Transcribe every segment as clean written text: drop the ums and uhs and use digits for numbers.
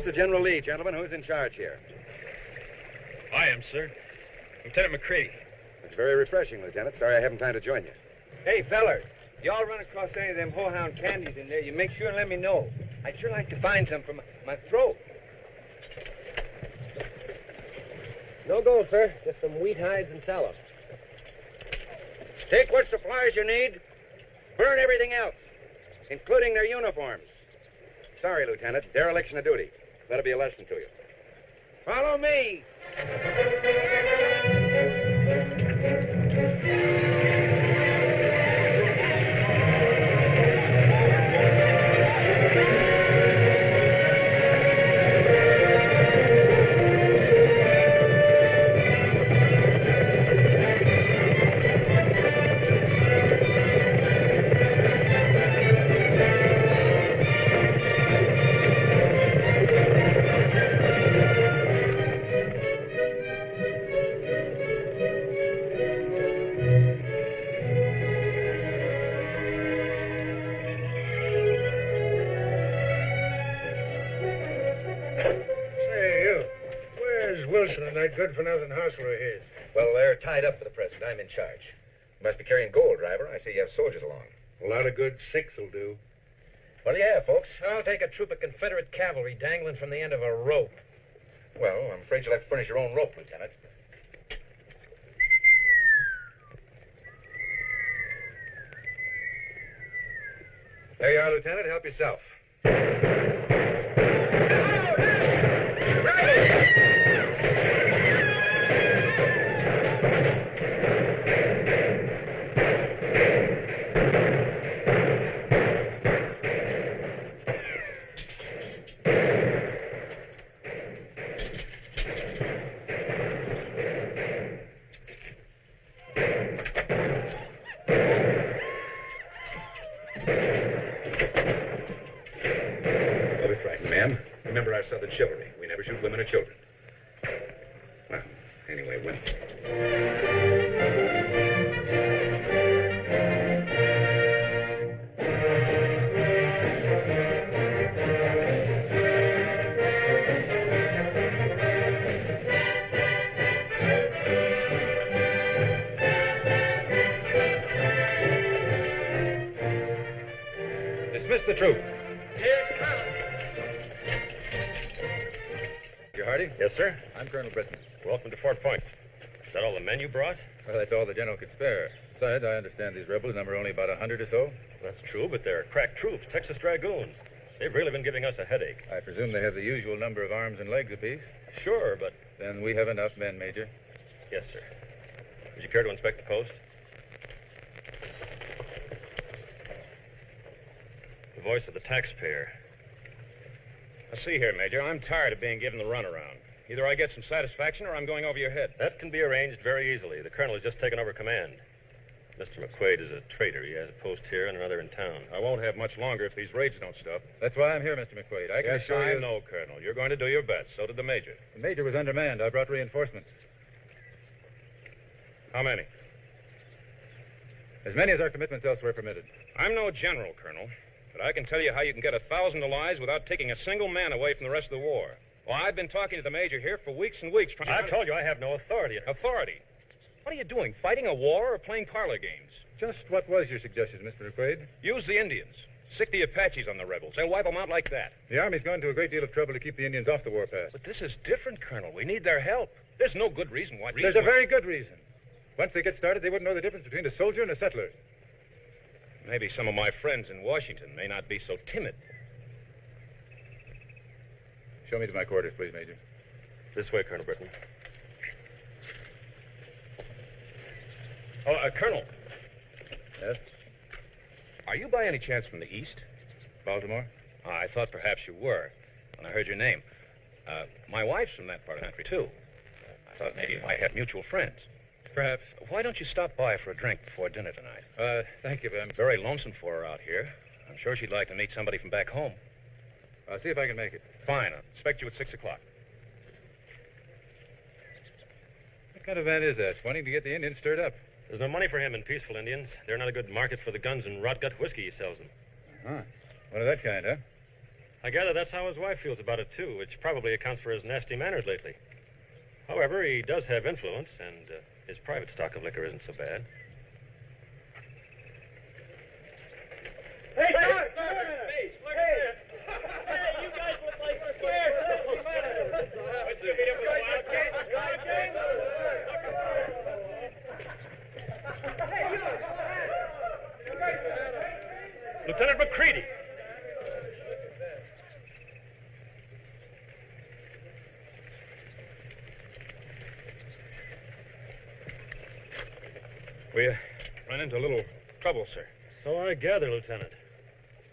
Mr. General Lee, gentlemen, who's in charge here? I am, sir. Lieutenant McCready. It's very refreshing, Lieutenant. Sorry I haven't time to join you. Hey, fellas, y'all run across any of them horehound candies in there, you make sure and let me know. I'd sure like to find some for my throat. No gold, sir. Just some wheat hides and tallow. Take what supplies you need. Burn everything else, including their uniforms. Sorry, Lieutenant. Dereliction of duty. That'll be a lesson to you. Follow me. And that good-for-nothing hustler of his. Well, they're tied up for the present. I'm in charge. You must be carrying gold, driver. I see you have soldiers along. A lot of good six will do. What do you have, folks? I'll take a troop of Confederate cavalry dangling from the end of a rope. Well, I'm afraid you'll have to furnish your own rope, Lieutenant. There you are, Lieutenant. Help yourself. Remember our Southern chivalry. We never shoot women or children. Well, anyway, women. Dismiss the troop. Hardy? Yes, sir. I'm Colonel Britton. Welcome to Fort Point. Is that all the men you brought? Well, that's all the general could spare. Besides, I understand these rebels number only about 100 or so. That's true, but they're crack troops, Texas Dragoons. They've really been giving us a headache. I presume they have the usual number of arms and legs apiece? Sure, but... Then we have enough men, Major. Yes, sir. Would you care to inspect the post? The voice of the taxpayer. Now, see here, Major, I'm tired of being given the runaround. Either I get some satisfaction or I'm going over your head. That can be arranged very easily. The colonel has just taken over command. Mr. McQuaid is a traitor. He has a post here and another in town. I won't have much longer if these raids don't stop. That's why I'm here, Mr. McQuaid. I can assure you... I know, Colonel. You're going to do your best. So did the Major. The Major was undermanned. I brought reinforcements. How many? As many as our commitments elsewhere permitted. I'm no general, Colonel, but I can tell you how you can get 1,000 allies without taking a single man away from the rest of the war. Well, I've been talking to the Major here for weeks and weeks trying to... I told you I have no authority. Authority? What are you doing, fighting a war or playing parlor games? Just what was your suggestion, Mr. McQuaid? Use the Indians. Sick the Apaches on the rebels. They'll wipe them out like that. The Army's gone to a great deal of trouble to keep the Indians off the warpath. But this is different, Colonel. We need their help. There's no good reason why... There's a very good reason. Once they get started, they wouldn't know the difference between a soldier and a settler. Maybe some of my friends in Washington may not be so timid. Show me to my quarters, please, Major. This way, Colonel Britton. Oh, Colonel. Yes? Are you by any chance from the East? Baltimore? I thought perhaps you were when I heard your name. My wife's from that part of the country, too. I thought maybe you might have mutual friends. Perhaps. Why don't you stop by for a drink before dinner tonight? Thank you, but I'm very lonesome for her out here. I'm sure she'd like to meet somebody from back home. I'll see if I can make it. Fine. I'll expect you at 6 o'clock. What kind of man is that? Wanting to get the Indians stirred up? There's no money for him in peaceful Indians. They're not a good market for the guns and rot-gut whiskey he sells them. Huh. One of that kind, huh? I gather that's how his wife feels about it, too, which probably accounts for his nasty manners lately. However, he does have influence, and his private stock of liquor isn't so bad. Hey, sir! Hey, look at this! Hey, you guys look like you're scared! What's the matter? What's the meeting with the wild Lieutenant McCready! We ran into a little trouble, sir. So I gather, Lieutenant.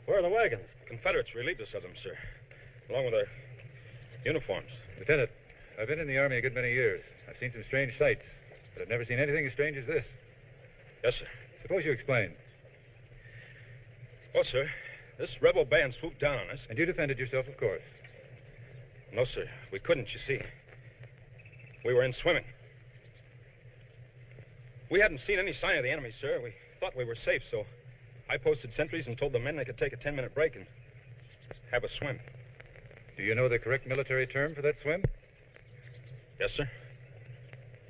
Where are the wagons? Confederates relieved us of them, sir, along with our uniforms. Lieutenant, I've been in the Army a good many years. I've seen some strange sights, but I've never seen anything as strange as this. Yes, sir. Suppose you explain. Well, sir, this rebel band swooped down on us. And you defended yourself, of course. No, sir. We couldn't, you see. We were in swimming. We hadn't seen any sign of the enemy, sir. We thought we were safe, so I posted sentries and told the men they could take a 10-minute break and have a swim. Do you know the correct military term for that swim? Yes, sir.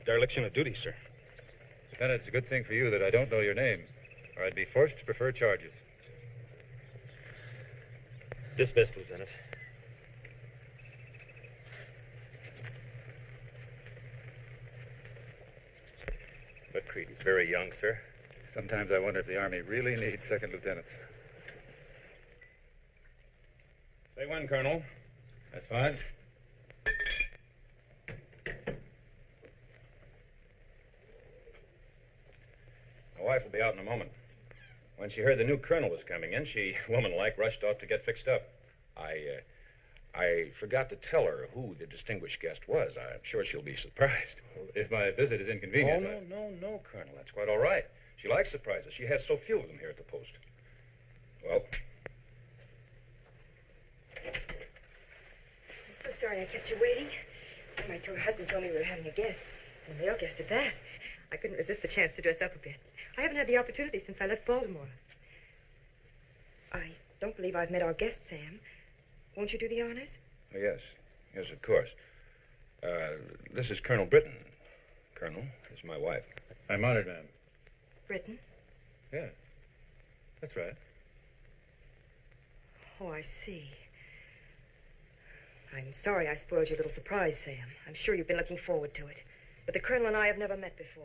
Dereliction of duty, sir. Lieutenant, it's a good thing for you that I don't know your name, or I'd be forced to prefer charges. Dismissed, Lieutenant. McCready's very young, sir. Sometimes I wonder if the Army really needs second lieutenants. Say when, Colonel. That's fine. My wife will be out in a moment. When she heard the new colonel was coming in, she, woman-like, rushed off to get fixed up. I forgot to tell her who the distinguished guest was. I'm sure she'll be surprised. Well, if my visit is inconvenient... Oh, no, Colonel. That's quite all right. She likes surprises. She has so few of them here at the post. Well... I'm so sorry I kept you waiting. My tour husband told me we were having a guest, and a male guest at that. I couldn't resist the chance to dress up a bit. I haven't had the opportunity since I left Baltimore. I don't believe I've met our guest, Sam. Won't you do the honors? Oh, yes, of course. This is Colonel Britton. Colonel is my wife. I'm honored, ma'am. Britton? Yeah, that's right. Oh, I see. I'm sorry I spoiled your little surprise, Sam. I'm sure you've been looking forward to it. But the Colonel and I have never met before.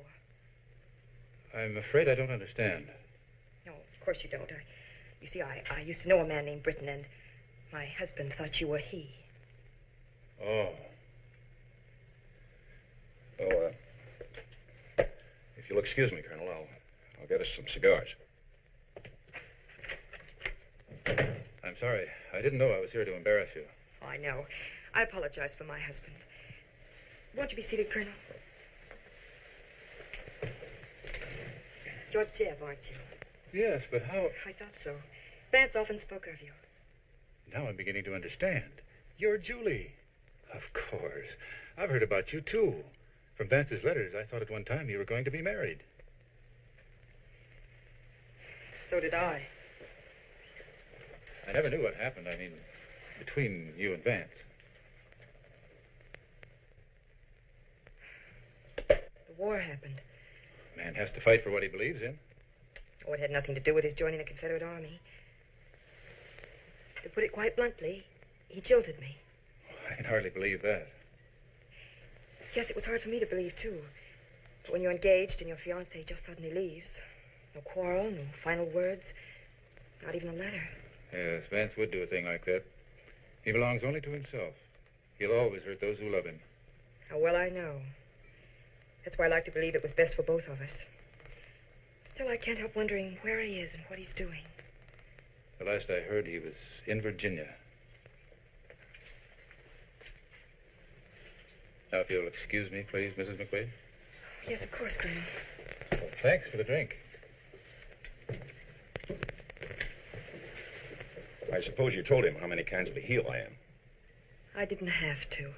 I'm afraid I don't understand. No, of course you don't. You see, I used to know a man named Britton, and my husband thought you were he. Oh. Oh, if you'll excuse me, Colonel, I'll get us some cigars. I'm sorry. I didn't know I was here to embarrass you. Oh, I know. I apologize for my husband. Won't you be seated, Colonel? You're Jeb, aren't you? Yes, but how? I thought so. Vance often spoke of you. Now I'm beginning to understand. You're Julie. Of course. I've heard about you, too. From Vance's letters, I thought at one time you were going to be married. So did I. I never knew what happened. I mean, between you and Vance. The war happened. Man has to fight for what he believes in. Oh, it had nothing to do with his joining the Confederate Army. To put it quite bluntly, he jilted me. I can hardly believe that. Yes, it was hard for me to believe, too. But when you're engaged and your fiancé just suddenly leaves, no quarrel, no final words, not even a letter. Yes, Vance would do a thing like that. He belongs only to himself. He'll always hurt those who love him. How well I know. That's why I like to believe it was best for both of us. Still, I can't help wondering where he is and what he's doing. The last I heard, he was in Virginia. Now, if you'll excuse me, please, Mrs. McQuaid. Yes, of course, Colonel. Well, thanks for the drink. I suppose you told him how many kinds of a heel I am. I didn't have to.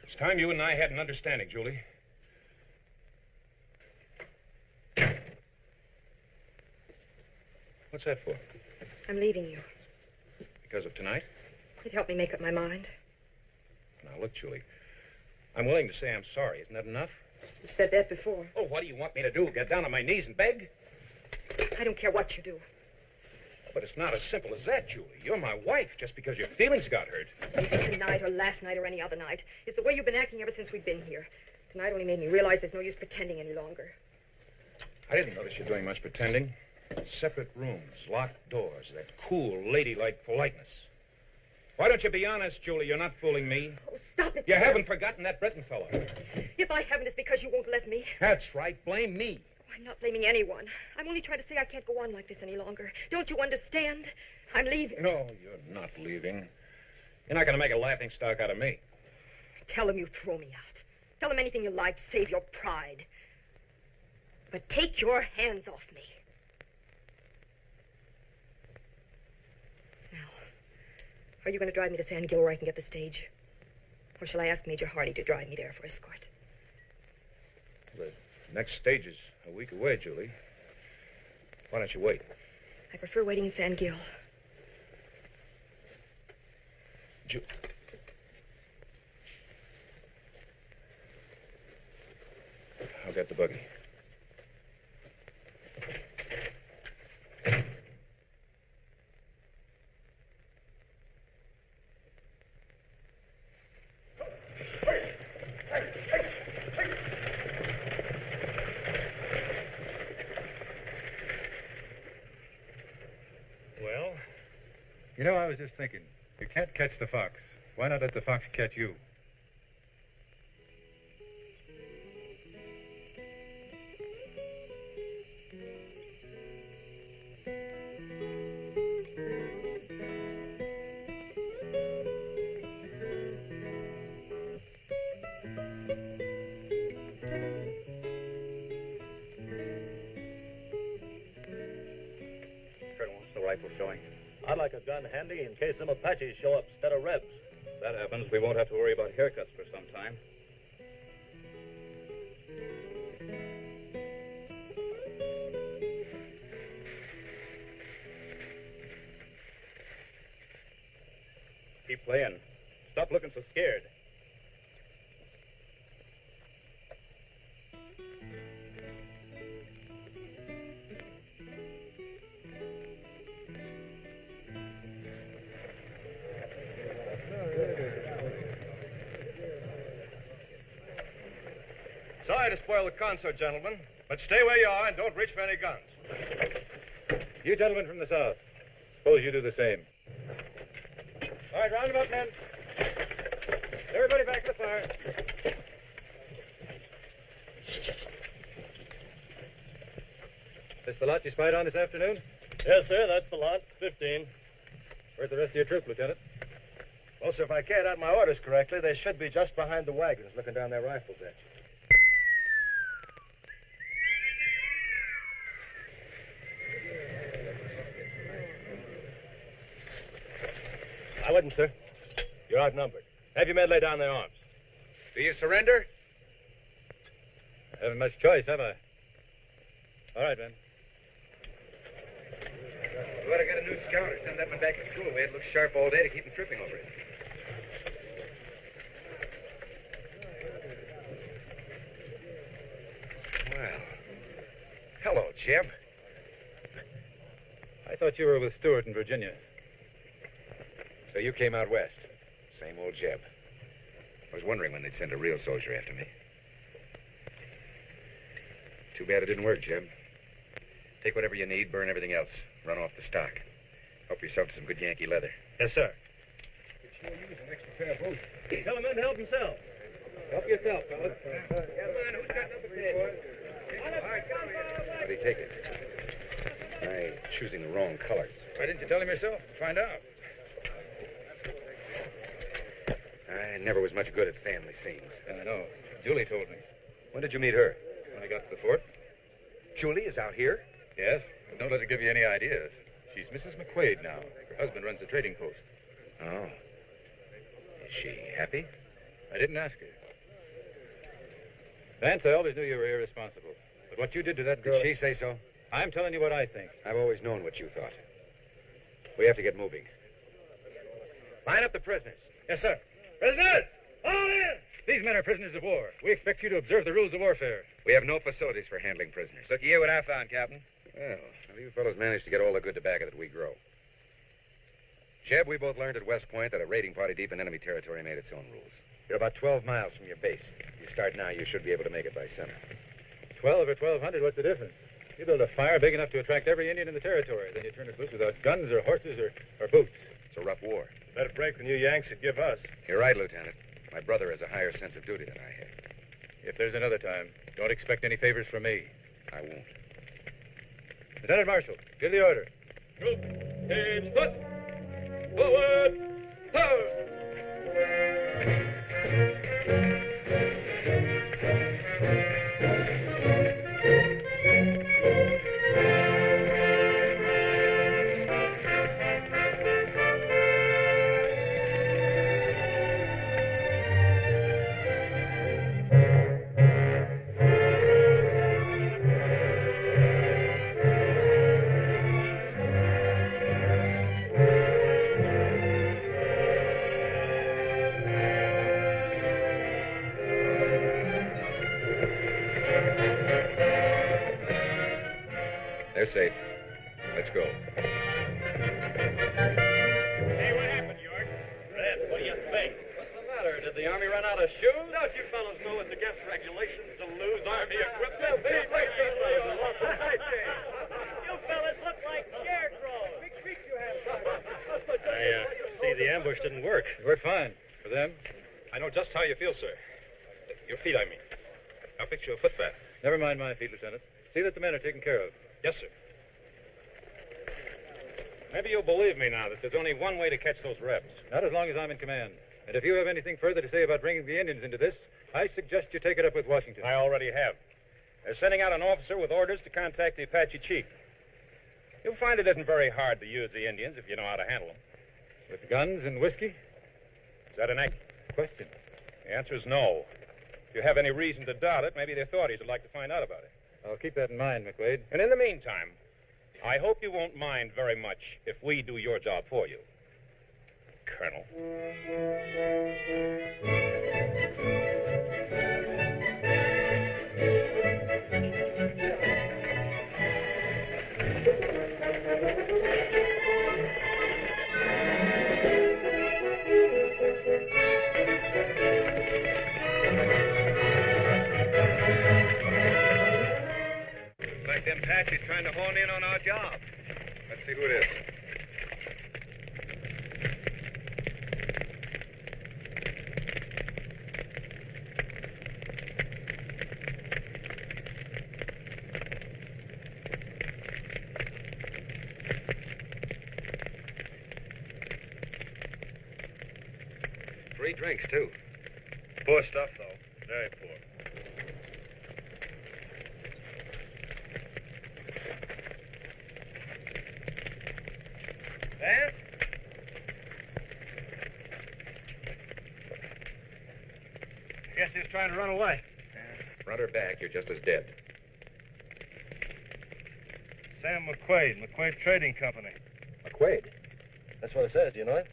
It's time you and I had an understanding, Julie. What's that for? I'm leaving you. Because of tonight? It helped me make up my mind. Now, look, Julie. I'm willing to say I'm sorry. Isn't that enough? You've said that before. Oh, what do you want me to do? Get down on my knees and beg? I don't care what you do. But it's not as simple as that, Julie. You're my wife just because your feelings got hurt. Is it tonight or last night or any other night? It's the way you've been acting ever since we've been here. Tonight only made me realize there's no use pretending any longer. I didn't notice you doing much pretending. Separate rooms, locked doors, that cool, ladylike politeness. Why don't you be honest, Julie? You're not fooling me. Oh, stop it. You haven't forgotten that Breton fellow. If I haven't, it's because you won't let me. That's right. Blame me. Oh, I'm not blaming anyone. I'm only trying to say I can't go on like this any longer. Don't you understand? I'm leaving. No, you're not leaving. You're not going to make a laughing stock out of me. Tell him you throw me out. Tell him anything you like to save your pride. But take your hands off me. Now, are you going to drive me to San Gil where I can get the stage? Or shall I ask Major Hardy to drive me there for escort? The next stage is a week away, Julie. Why don't you wait? I prefer waiting in San Gil. I'll get the buggy. Well? You know, I was just thinking, you can't catch the fox. Why not let the fox catch you? Colonel wants the rifle showing. I'd like a gun handy in case some Apaches show up instead of Rebs. If that happens, we won't have to worry about haircuts for some time. Keep playing. Stop looking so scared. sorry to spoil the concert, gentlemen, but stay where you are and don't reach for any guns. You gentlemen from the south, suppose you do the same. All right, round them up, men. Everybody back to the fire. This the lot you spied on this afternoon? Yes, sir, that's the lot. 15. Where's the rest of your troop, Lieutenant? Well, sir, if I carried out my orders correctly, they should be just behind the wagons looking down their rifles at you. I wouldn't, sir. You're outnumbered. Have your men lay down their arms. Do you surrender? I haven't much choice, have I? All right, men. We ought to get a new scout or send that one back to school. We had to look sharp all day to keep him tripping over it. Well, hello, Jeb. I thought you were with Stewart in Virginia. So you came out west. Same old Jeb. I was wondering when they'd send a real soldier after me. Too bad it didn't work, Jeb. Take whatever you need, burn everything else. Run off the stock. Help yourself to some good Yankee leather. Yes, sir. Could sure use an extra pair of boots. Tell the men to help themselves. Help yourself, fellas. Who's got number 10? How'd he take it? I choosing the wrong colors. Why didn't you tell him yourself? Find out. I never was much good at family scenes. I know. Julie told me. When did you meet her? When I got to the fort. Julie is out here? Yes, but don't let her give you any ideas. She's Mrs. McQuaid now. Her husband runs a trading post. Oh. Is she happy? I didn't ask her. Vance, I always knew you were irresponsible. But what you did to that girl... Did she say so? I'm telling you what I think. I've always known what you thought. We have to get moving. Line up the prisoners. Yes, sir. Prisoners! All in! These men are prisoners of war. We expect you to observe the rules of warfare. We have no facilities for handling prisoners. Look here what I found, Captain. Well, how do you fellows manage to get all the good tobacco that we grow? Jeb, we both learned at West Point that a raiding party deep in enemy territory made its own rules. You're about 12 miles from your base. If you start now, you should be able to make it by summer. 12 or 1,200, what's the difference? You build a fire big enough to attract every Indian in the territory. Then you turn us loose without guns or horses or boots. It's a rough war. Better break than you Yanks would give us. You're right, Lieutenant. My brother has a higher sense of duty than I have. If there's another time, don't expect any favors from me. I won't. Lieutenant Marshal, give the order. Troop, page, foot! Forward! Forward! They're safe. Let's go. Hey, what happened, York? Red, what do you think? What's the matter? Did the Army run out of shoes? Don't you fellows know it's against regulations to lose Army equipment? You fellas look like scarecrows. Big treat you have. I see the ambush didn't work. It worked fine. For them. I know just how you feel, sir. Your feet, I mean. I'll fix you a foot bath. Never mind my feet, Lieutenant. See that the men are taken care of. Yes, sir. Maybe you'll believe me now that there's only one way to catch those rebels. Not as long as I'm in command. And if you have anything further to say about bringing the Indians into this, I suggest you take it up with Washington. I already have. They're sending out an officer with orders to contact the Apache chief. You'll find it isn't very hard to use the Indians if you know how to handle them. With guns and whiskey? Is that an Question. The answer is no. If you have any reason to doubt it, maybe the authorities would like to find out about it. I'll keep that in mind, McQuaid. And in the meantime, I hope you won't mind very much if we do your job for you, Colonel. who it is. Free drinks, too. Poor stuff, though. Very poor. Vance? I guess he was trying to run away. Front or back, you're just as dead. Sam McQuaid Trading Company. McQuaid? That's what it says. Do you know it?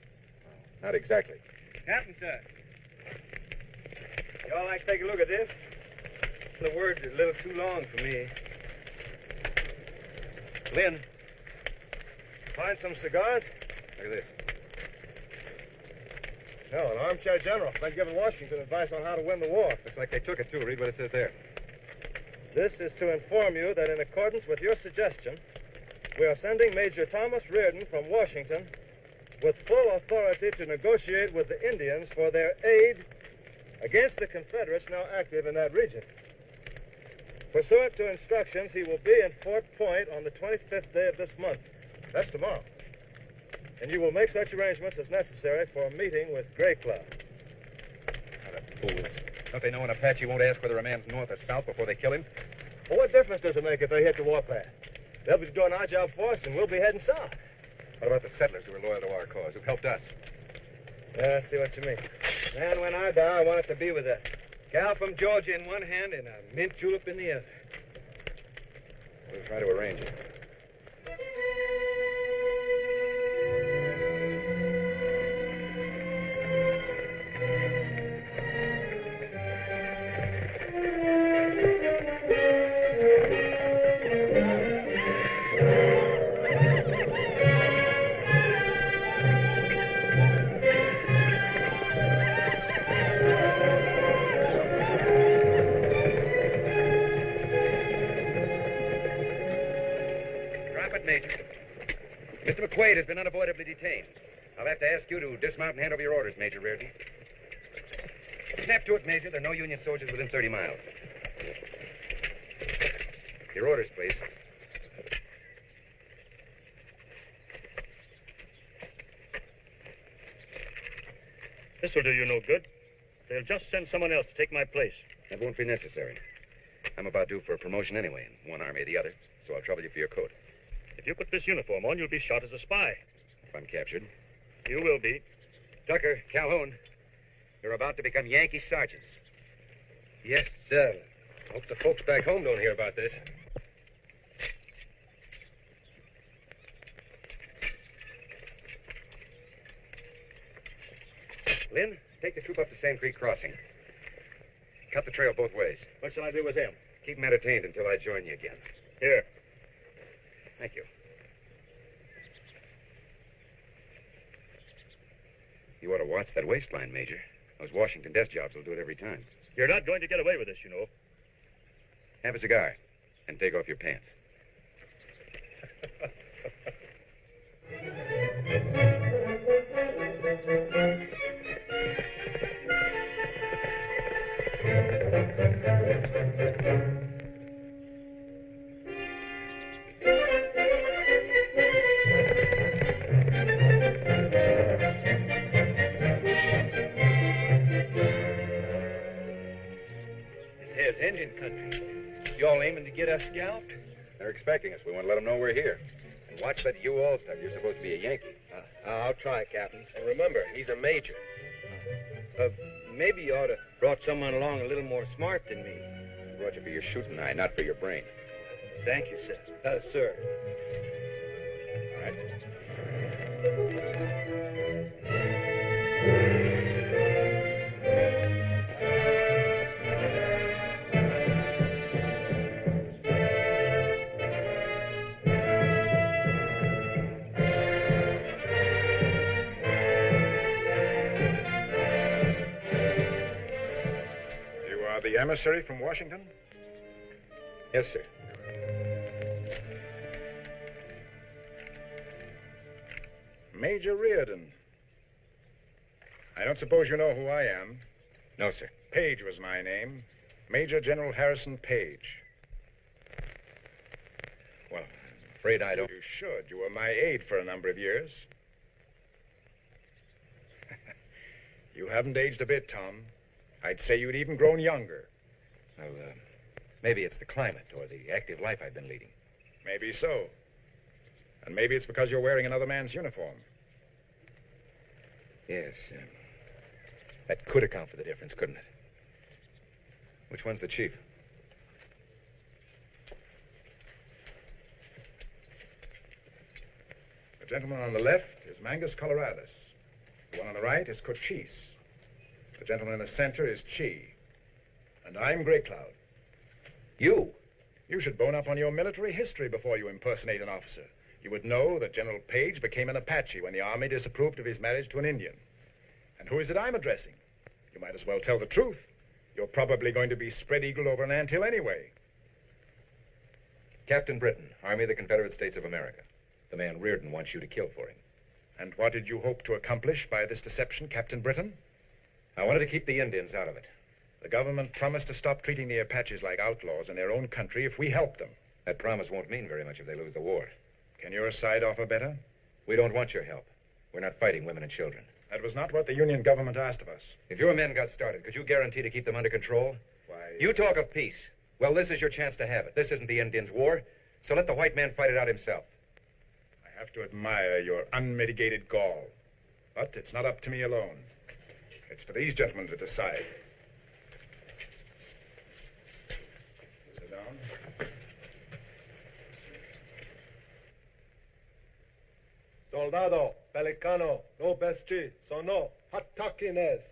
Not exactly. Captain, sir. Y'all like to take a look at this? The words are a little too long for me. Lynn, find some cigars? Look at this. No, an armchair general. Been giving Washington advice on how to win the war. Looks like they took it, too. Read what it says there. This is to inform you that in accordance with your suggestion, we are sending Major Thomas Reardon from Washington with full authority to negotiate with the Indians for their aid against the Confederates now active in that region. Pursuant to instructions, he will be in Fort Point on the 25th day of this month. That's tomorrow. And you will make such arrangements as necessary for a meeting with Gray Cloud. What fools. Don't they know an Apache won't ask whether a man's north or south before they kill him? Well, what difference does it make if they hit the warpath? They'll be doing our job for us, and we'll be heading south. What about the settlers who are loyal to our cause, who helped us? Yeah, I see what you mean. Man, when I die, I want it to be with a gal from Georgia in one hand and a mint julep in the other. We'll try to arrange it. Mr. McQuaid has been unavoidably detained. I'll have to ask you to dismount and hand over your orders, Major Reardon. Snap to it, Major. There are no Union soldiers within 30 miles. Your orders, please. This will do you no good. They'll just send someone else to take my place. That won't be necessary. I'm about due for a promotion anyway, in one army or the other, so I'll trouble you for your coat. If you put this uniform on, you'll be shot as a spy. If I'm captured. You will be. Tucker, Calhoun, you're about to become Yankee sergeants. Yes, sir. Hope the folks back home don't hear about this. Lynn, take the troop up to Sand Creek Crossing. Cut the trail both ways. What shall I do with him? Keep him entertained until I join you again. Here. Thank you. You ought to watch that waistline, Major. Those Washington desk jobs will do it every time. You're not going to get away with this, you know. Have a cigar and take off your pants. Indian country. Y'all aiming to get us scalped? They're expecting us. We want to let them know we're here. And watch that U-All stuff. You're supposed to be a Yankee. I'll try, Captain. And remember, he's a major. Maybe you ought to brought someone along a little more smart than me. I brought you for your shooting eye, not for your brain. Thank you, sir. Sir. All right. The emissary from Washington? Yes, sir. Major Reardon. I don't suppose you know who I am. No, sir. Page was my name. Major General Harrison Page. Well, I'm afraid I don't. You should. You were my aide for a number of years. You haven't aged a bit, Tom. I'd say you'd even grown younger. Well, maybe it's the climate or the active life I've been leading. Maybe so. And maybe it's because you're wearing another man's uniform. Yes, that could account for the difference, couldn't it? Which one's the chief? The gentleman on the left is Mangus Coloradus. The one on the right is Cochise. The gentleman in the center is Chi. And I'm Grey Cloud. You? You should bone up on your military history before you impersonate an officer. You would know that General Page became an Apache when the Army disapproved of his marriage to an Indian. And who is it I'm addressing? You might as well tell the truth. You're probably going to be spread-eagled over an anthill anyway. Captain Britain, Army of the Confederate States of America. The man Reardon wants you to kill for him. And what did you hope to accomplish by this deception, Captain Britain? I wanted to keep the Indians out of it. The government promised to stop treating the Apaches like outlaws in their own country if we helped them. That promise won't mean very much if they lose the war. Can your side offer better? We don't want your help. We're not fighting women and children. That was not what the Union government asked of us. If your men got started, could you guarantee to keep them under control? Why... You talk of peace. Well, this is your chance to have it. This isn't the Indians' war, so let the white man fight it out himself. I have to admire your unmitigated gall. But it's not up to me alone. It's for these gentlemen to decide. Sit down. Soldado, pelicano, no beschi, sono, hatakines.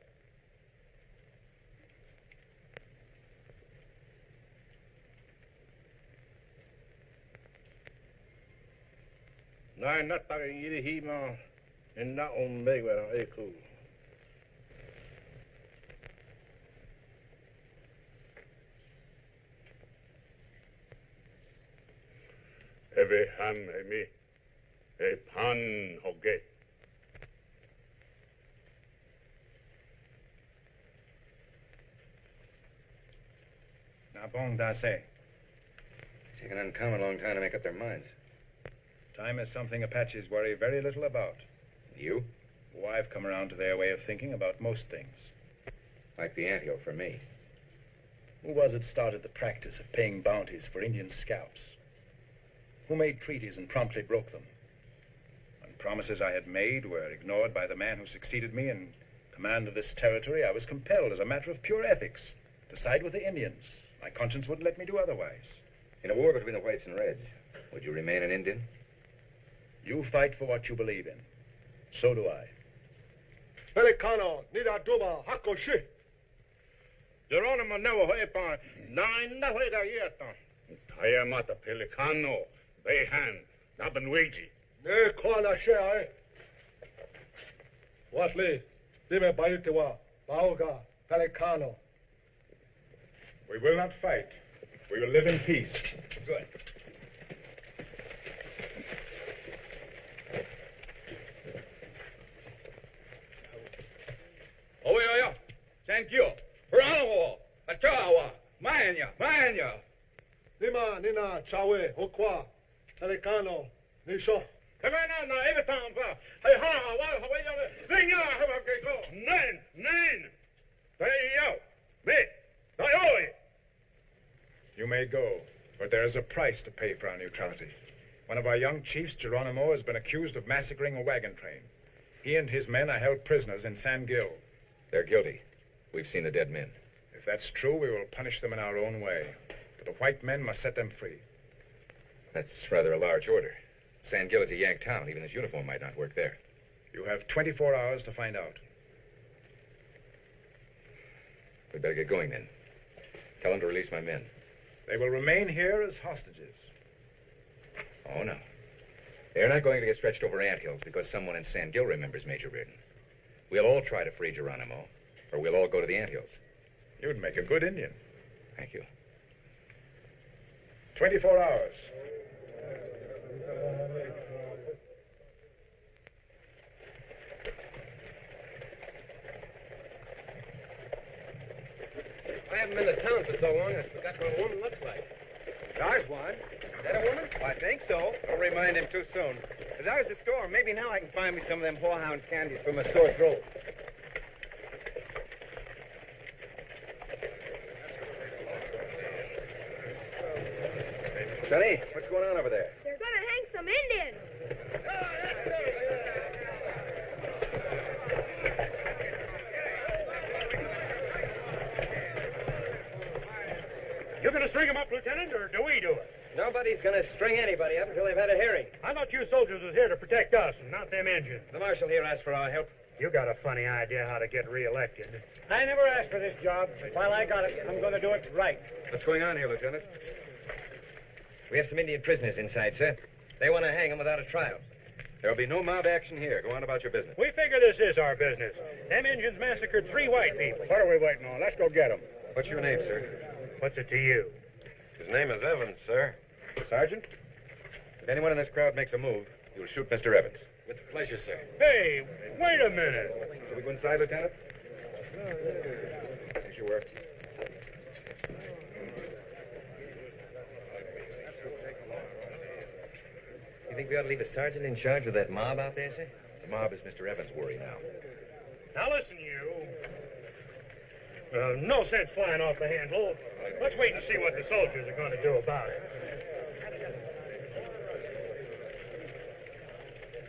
Nine not talking yiri hima, and not on me when I echo. Eve ham emi, e pan hoge. Now, bon dasse. It's taken an uncommon long time to make up their minds. Time is something Apaches worry very little about. You? Oh, I've come around to their way of thinking about most things. Like the anthill for me. Who was it started the practice of paying bounties for Indian scalps? Who made treaties and promptly broke them? When promises I had made were ignored by the man who succeeded me in command of this territory, I was compelled, as a matter of pure ethics, to side with the Indians. My conscience wouldn't let me do otherwise. In a war between the whites and reds, would you remain an Indian? You fight for what you believe in. So do I. Pelicano, nida duba, hakoshi. Geronimo never hepan, nine never yeta. Taya mata pelicano, behan, nabanweji. Ne koala shea. Watley, dime baitiwa, baoga, pelicano. We will not fight. We will live in peace. Good. Oh, yeah. Thank you. Bravo. Achawa. Manya. Nima, nina, chawe, okwa, pelicano, nisho. Kavana na evatampa. Hey ha, wa hawaii. Zinya havakeko. Nen. Tayo. Me. Tayo. You may go, but there is a price to pay for our neutrality. One of our young chiefs, Geronimo, has been accused of massacring a wagon train. He and his men are held prisoners in San Gil. They're guilty. We've seen the dead men. If that's true, we will punish them in our own way. But the white men must set them free. That's rather a large order. San Gil is a Yank town. Even his uniform might not work there. You have 24 hours to find out. We'd better get going then. Tell them to release my men. They will remain here as hostages. Oh, no. They're not going to get stretched over anthills because someone in San Gil remembers Major Reardon. We'll all try to free Geronimo, or we'll all go to the anthills. You'd make a good Indian. Thank you. 24 hours. haven't been to town for so long, I forgot what a woman looks like. There's one. Is that a woman? Well, I think so. Don't remind him too soon. As I was the store, maybe now I can find me some of them whorehound candies from a sore throat. Sonny, what's going on over there? They're gonna hang some Indians. You're going to string them up, Lieutenant, or do we do it? Nobody's gonna string anybody up until they've had a hearing. I thought you soldiers was here to protect us and not them Indians. The marshal here asked for our help. You got a funny idea how to get reelected. I never asked for this job. While I got it, I'm going to do it right. What's going on here, Lieutenant? We have some Indian prisoners inside, sir. They want to hang them without a trial. There'll be no mob action here. Go on about your business. We figure this is our business. Them Indians massacred 3 white people. What are we waiting on? Let's go get them. What's your name, sir? What's it to you? His name is Evans, sir. Sergeant? If anyone in this crowd makes a move, you'll shoot Mr. Evans. With pleasure, sir. Hey, wait a minute. Shall we go inside, Lieutenant? Here's your work. You think we ought to leave a sergeant in charge of that mob out there, sir? The mob is Mr. Evans' worry now. Now listen, you. No sense flying off the handle. Let's wait and see what the soldiers are going to do about it.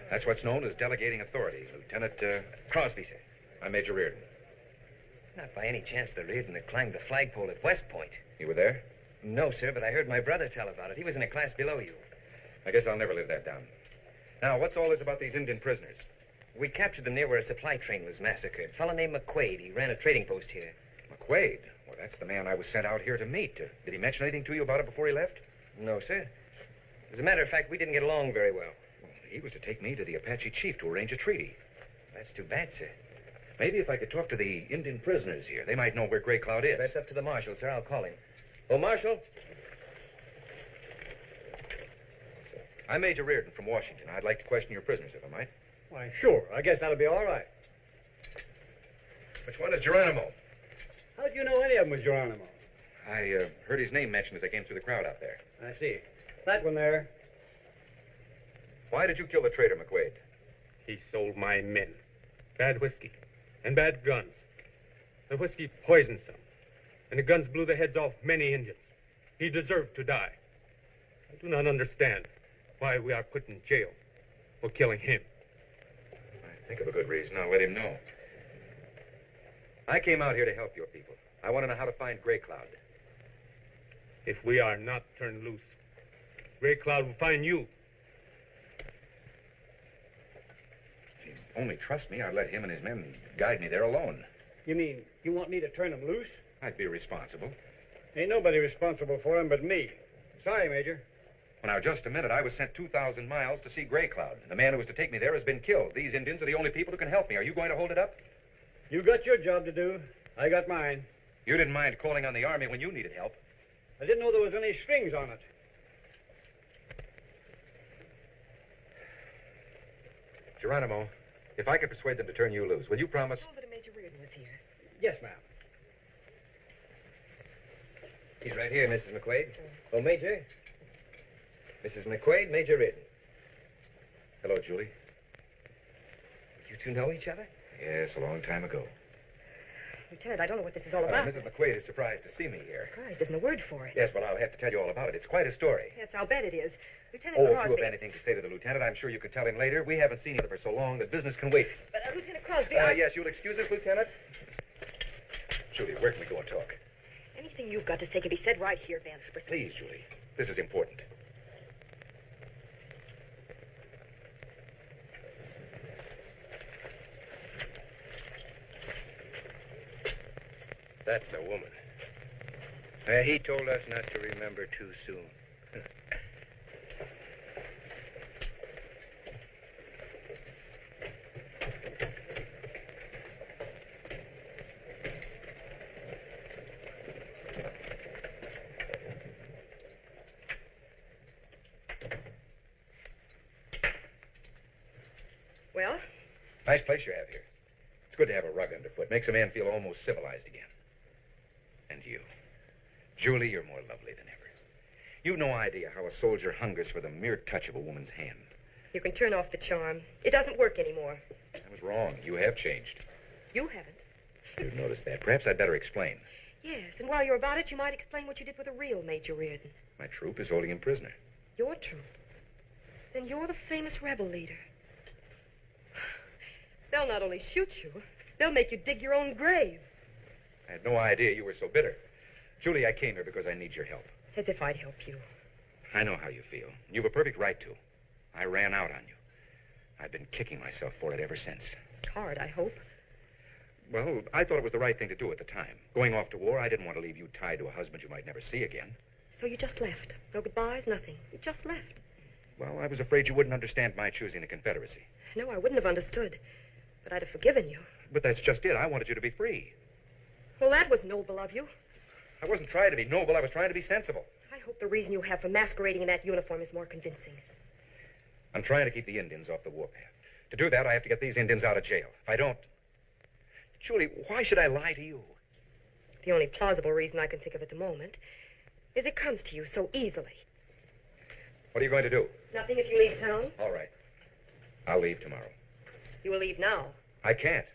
That's what's known as delegating authority. Lieutenant Crosby, sir. I'm Major Reardon. Not by any chance the Reardon that climbed the flagpole at West Point. You were there? No, sir, but I heard my brother tell about it. He was in a class below you. I guess I'll never live that down. Now, what's all this about these Indian prisoners? We captured them near where a supply train was massacred. A fellow named McQuaid. He ran a trading post here. McQuaid? Well, that's the man I was sent out here to meet. Did he mention anything to you about it before he left? No, sir. As a matter of fact, we didn't get along very well. He was to take me to the Apache chief to arrange a treaty. That's too bad, sir. Maybe if I could talk to the Indian prisoners here, they might know where Gray Cloud is. That's up to the marshal, sir. I'll call him. Oh, Marshal? I'm Major Reardon from Washington. I'd like to question your prisoners, if I might. Why, sure. I guess that'll be all right. Which one is Geronimo? How'd you know any of them was Geronimo? I heard his name mentioned as I came through the crowd out there. I see. That one there. Why did you kill the traitor, McQuaid? He sold my men bad whiskey and bad guns. The whiskey poisoned some, and the guns blew the heads off many Indians. He deserved to die. I do not understand why we are put in jail for killing him. I think of a good reason. I'll let him know. I came out here to help your people. I want to know how to find Gray Cloud. If we are not turned loose, Gray Cloud will find you. If you only trust me, I'd let him and his men guide me there alone. You mean you want me to turn them loose? I'd be responsible. Ain't nobody responsible for them but me. Sorry, Major. Well, now, just a minute. I was sent 2,000 miles to see Gray Cloud. The man who was to take me there has been killed. These Indians are the only people who can help me. Are you going to hold it up? You got your job to do. I got mine. You didn't mind calling on the Army when you needed help. I didn't know there was any strings on it. Geronimo, if I could persuade them to turn you loose, will you promise? I told that Major Reardon was here. Yes, ma'am. He's right here, Mrs. McQuaid. Oh, Major. Mrs. McQuaid, Major Reardon. Hello, Julie. You two know each other? Yes, a long time ago. Lieutenant, I don't know what this is all about. Mrs. McQuaid is surprised to see me here. Surprised isn't the word for it. Yes, well, I'll have to tell you all about it. It's quite a story. Yes, I'll bet it is. Lieutenant Oh, if Crosby... you have anything to say to the lieutenant, I'm sure you could tell him later. We haven't seen each other for so long that business can wait. But, Lieutenant Crosby, Yes, you'll excuse us, Lieutenant? Julie, where can we go and talk? Anything you've got to say can be said right here, Vansford. Please, Julie. This is important. That's a woman. He told us not to remember too soon. Well? Nice place you have here. It's good to have a rug underfoot. Makes a man feel almost civilized again. And you. Julie, you're more lovely than ever. You've no idea how a soldier hungers for the mere touch of a woman's hand. You can turn off the charm. It doesn't work anymore. I was wrong. You have changed. You haven't. You've noticed that. Perhaps I'd better explain. Yes, and while you're about it, you might explain what you did with the real Major Reardon. My troop is holding him prisoner. Your troop? Then you're the famous rebel leader. They'll not only shoot you, they'll make you dig your own grave. I had no idea you were so bitter. Julie, I came here because I need your help. As if I'd help you. I know how you feel. You've a perfect right to. I ran out on you. I've been kicking myself for it ever since. Hard, I hope. Well, I thought it was the right thing to do at the time. Going off to war, I didn't want to leave you tied to a husband you might never see again. So you just left? No goodbyes, nothing? You just left? Well, I was afraid you wouldn't understand my choosing the Confederacy. No, I wouldn't have understood. But I'd have forgiven you. But that's just it. I wanted you to be free. Well, that was noble of you. I wasn't trying to be noble. I was trying to be sensible. I hope the reason you have for masquerading in that uniform is more convincing. I'm trying to keep the Indians off the warpath. To do that, I have to get these Indians out of jail. If I don't... Julie, why should I lie to you? The only plausible reason I can think of at the moment is it comes to you so easily. What are you going to do? Nothing if you leave town. All right. I'll leave tomorrow. You will leave now. I can't.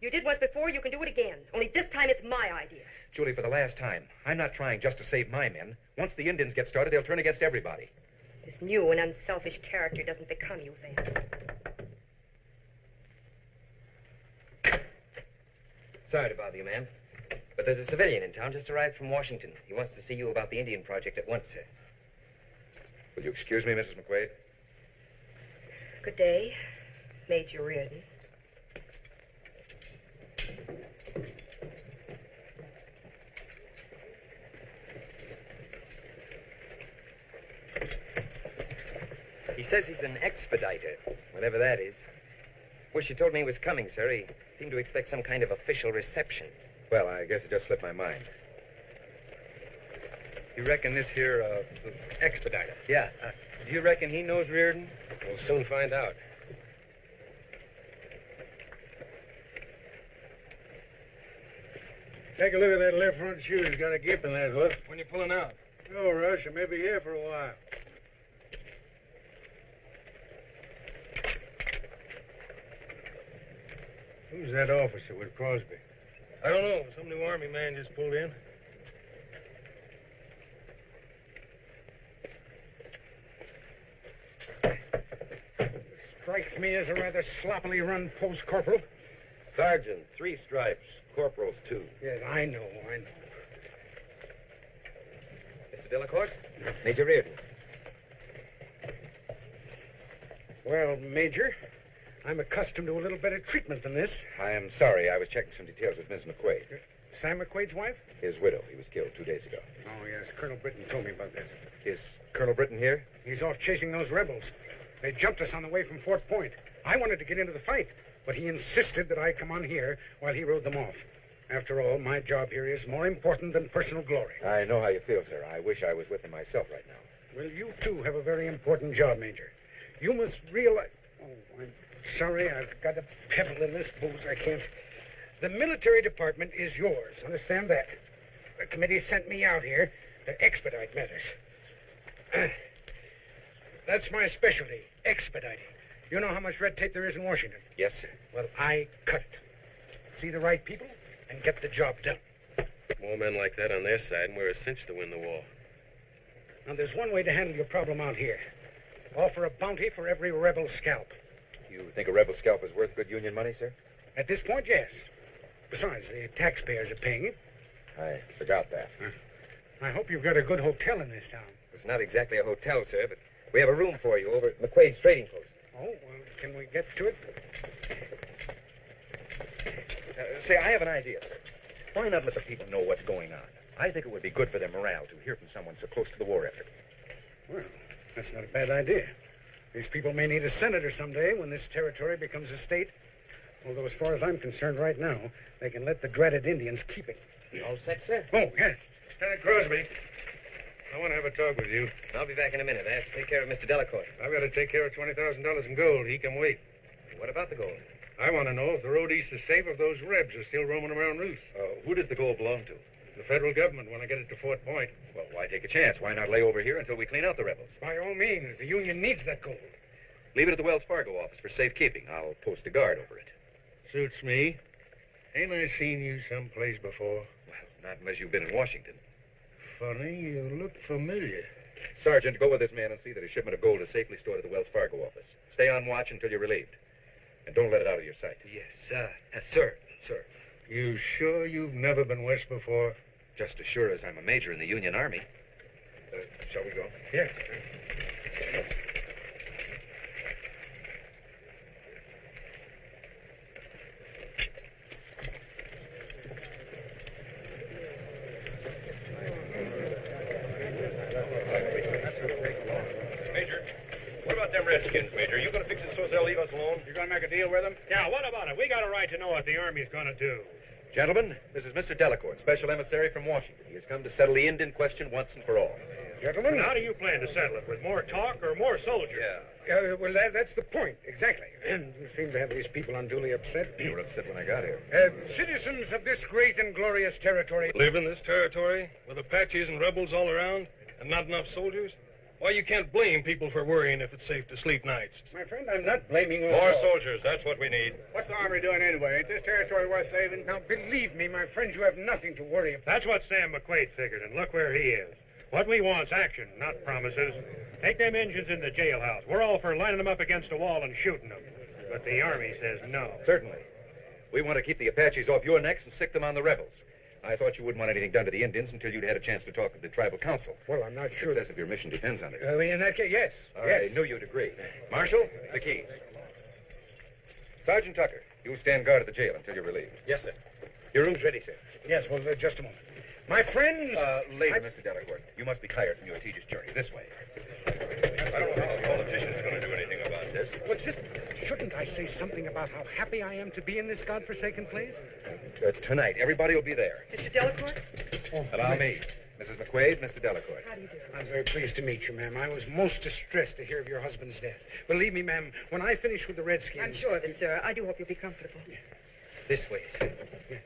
You did once before, you can do it again. Only this time it's my idea. Julie, for the last time, I'm not trying just to save my men. Once the Indians get started, they'll turn against everybody. This new and unselfish character doesn't become you, Vance. Sorry to bother you, ma'am. But there's a civilian in town just arrived from Washington. He wants to see you about the Indian project at once, sir. Will you excuse me, Mrs. McQuaid? Good day, Major Reardon. He says he's an expediter, whatever that is. Wish you told me he was coming, sir. He seemed to expect some kind of official reception. Well, I guess it just slipped my mind. You reckon this here, expediter? Yeah. Do you reckon he knows Reardon? We'll soon find out. Take a look at that left front shoe. He's got a gap in that hoof. When you pulling out? No rush. I may be here for a while. Who's that officer with Crosby? I don't know. Some new Army man just pulled in. Strikes me as a rather sloppily run post, Corporal. Sergeant, 3 stripes. Corporal's 2. Yes, I know. Mr. Delacourt? Major Reardon. Well, Major, I'm accustomed to a little better treatment than this. I am sorry. I was checking some details with Miss McQuaid. Sam McQuaid's wife? His widow. He was killed 2 days ago. Oh, yes. Colonel Britton told me about that. Is Colonel Britton here? He's off chasing those rebels. They jumped us on the way from Fort Point. I wanted to get into the fight, but he insisted that I come on here while he rode them off. After all, my job here is more important than personal glory. I know how you feel, sir. I wish I was with him myself right now. Well, you, too, have a very important job, Major. You must realize... Oh, I'm sorry. I've got a pebble in this booze. I can't... The military department is yours. Understand that? The committee sent me out here to expedite matters. That's my specialty, expediting. You know how much red tape there is in Washington? Yes, sir. Well, I cut it. See the right people and get the job done. More men like that on their side, and we're a cinch to win the war. Now, there's one way to handle your problem out here. Offer a bounty for every rebel scalp. You think a rebel scalp is worth good Union money, sir? At this point, yes. Besides, the taxpayers are paying it. I forgot that. I hope you've got a good hotel in this town. It's not exactly a hotel, sir, but we have a room for you over at McQuaid's trading post. Oh, well, can we get to it? Say, I have an idea, sir. Why not let the people know what's going on? I think it would be good for their morale to hear from someone so close to the war effort. Well, that's not a bad idea. These people may need a senator someday when this territory becomes a state. Although, as far as I'm concerned right now, they can let the dreaded Indians keep it. You all set, sir? Oh, yes. Lieutenant Crosby, I want to have a talk with you. I'll be back in a minute. I have to take care of Mr. Delacourt. I've got to take care of $20,000 in gold. He can wait. What about the gold? I want to know if the road east is safe, if those rebs are still roaming around loose. Who does the gold belong to? The federal government when I get it to Fort Point. Well, why take a chance? Why not lay over here until we clean out the rebels? By all means, the Union needs that gold. Leave it at the Wells Fargo office for safekeeping. I'll post a guard over it. Suits me. Ain't I seen you someplace before? Well, not unless you've been in Washington. Funny, you look familiar. Sergeant, go with this man and see that a shipment of gold is safely stored at the Wells Fargo office. Stay on watch until you're relieved. And don't let it out of your sight. Yes, sir. Sir. You sure you've never been west before? Just as sure as I'm a major in the Union Army. Shall we go? Yeah. Major, what about them Redskins, Major? You gonna fix it so they'll leave us alone? You gonna make a deal with them? Yeah, what about it? We got a right to know what the Army's gonna do. Gentlemen, this is Mr. Delacourt, special emissary from Washington. He has come to settle the Indian question once and for all. Gentlemen? And how do you plan to settle it? With more talk or more soldiers? Yeah. Well, that's the point, exactly. And you seem to have these people unduly upset. You were upset when I got here. Citizens of this great and glorious territory. Live in this territory with Apaches and rebels all around and not enough soldiers? Why, you can't blame people for worrying if it's safe to sleep nights. My friend, I'm not blaming you. More soldiers, that's what we need. What's the Army doing anyway? Ain't this territory worth saving? Now, believe me, my friends, you have nothing to worry about. That's what Sam McQuaid figured, and look where he is. What we want's action, not promises. Take them engines in the jailhouse. We're all for lining them up against a wall and shooting them. But the Army says no. Certainly. We want to keep the Apaches off your necks and sick them on the rebels. I thought you wouldn't want anything done to the Indians until you'd had a chance to talk with the tribal council. Well, I'm not sure. The success of your mission depends on it. In that case, yes. I knew you'd agree. Marshal, the keys. Sergeant Tucker, you stand guard at the jail until you're relieved. Yes, sir. Your room's ready, sir. Yes, well, just a moment. My friends... Later, Mr. Delacourt. You must be tired from your tedious journey. This way. I don't know how the politicians going to do anything about this. Well, shouldn't I say something about how happy I am to be in this godforsaken place? Tonight, everybody will be there. Mr. Delacourt? Allow me. Mrs. McQuaid, Mr. Delacourt. How do you do? I'm very pleased to meet you, ma'am. I was most distressed to hear of your husband's death. Believe me, ma'am, when I finish with the Redskins... I'm sure of it, sir. I do hope you'll be comfortable. Yeah. This way, sir. Yeah.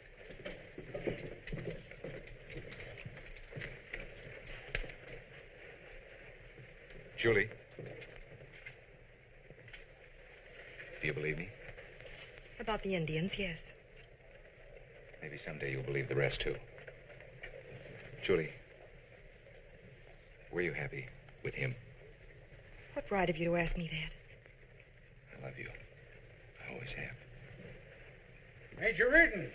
Julie. Do you believe me? About the Indians, yes. Maybe someday you'll believe the rest, too. Julie, were you happy with him? What right have you to ask me that? I love you. I always have. Major Ritten.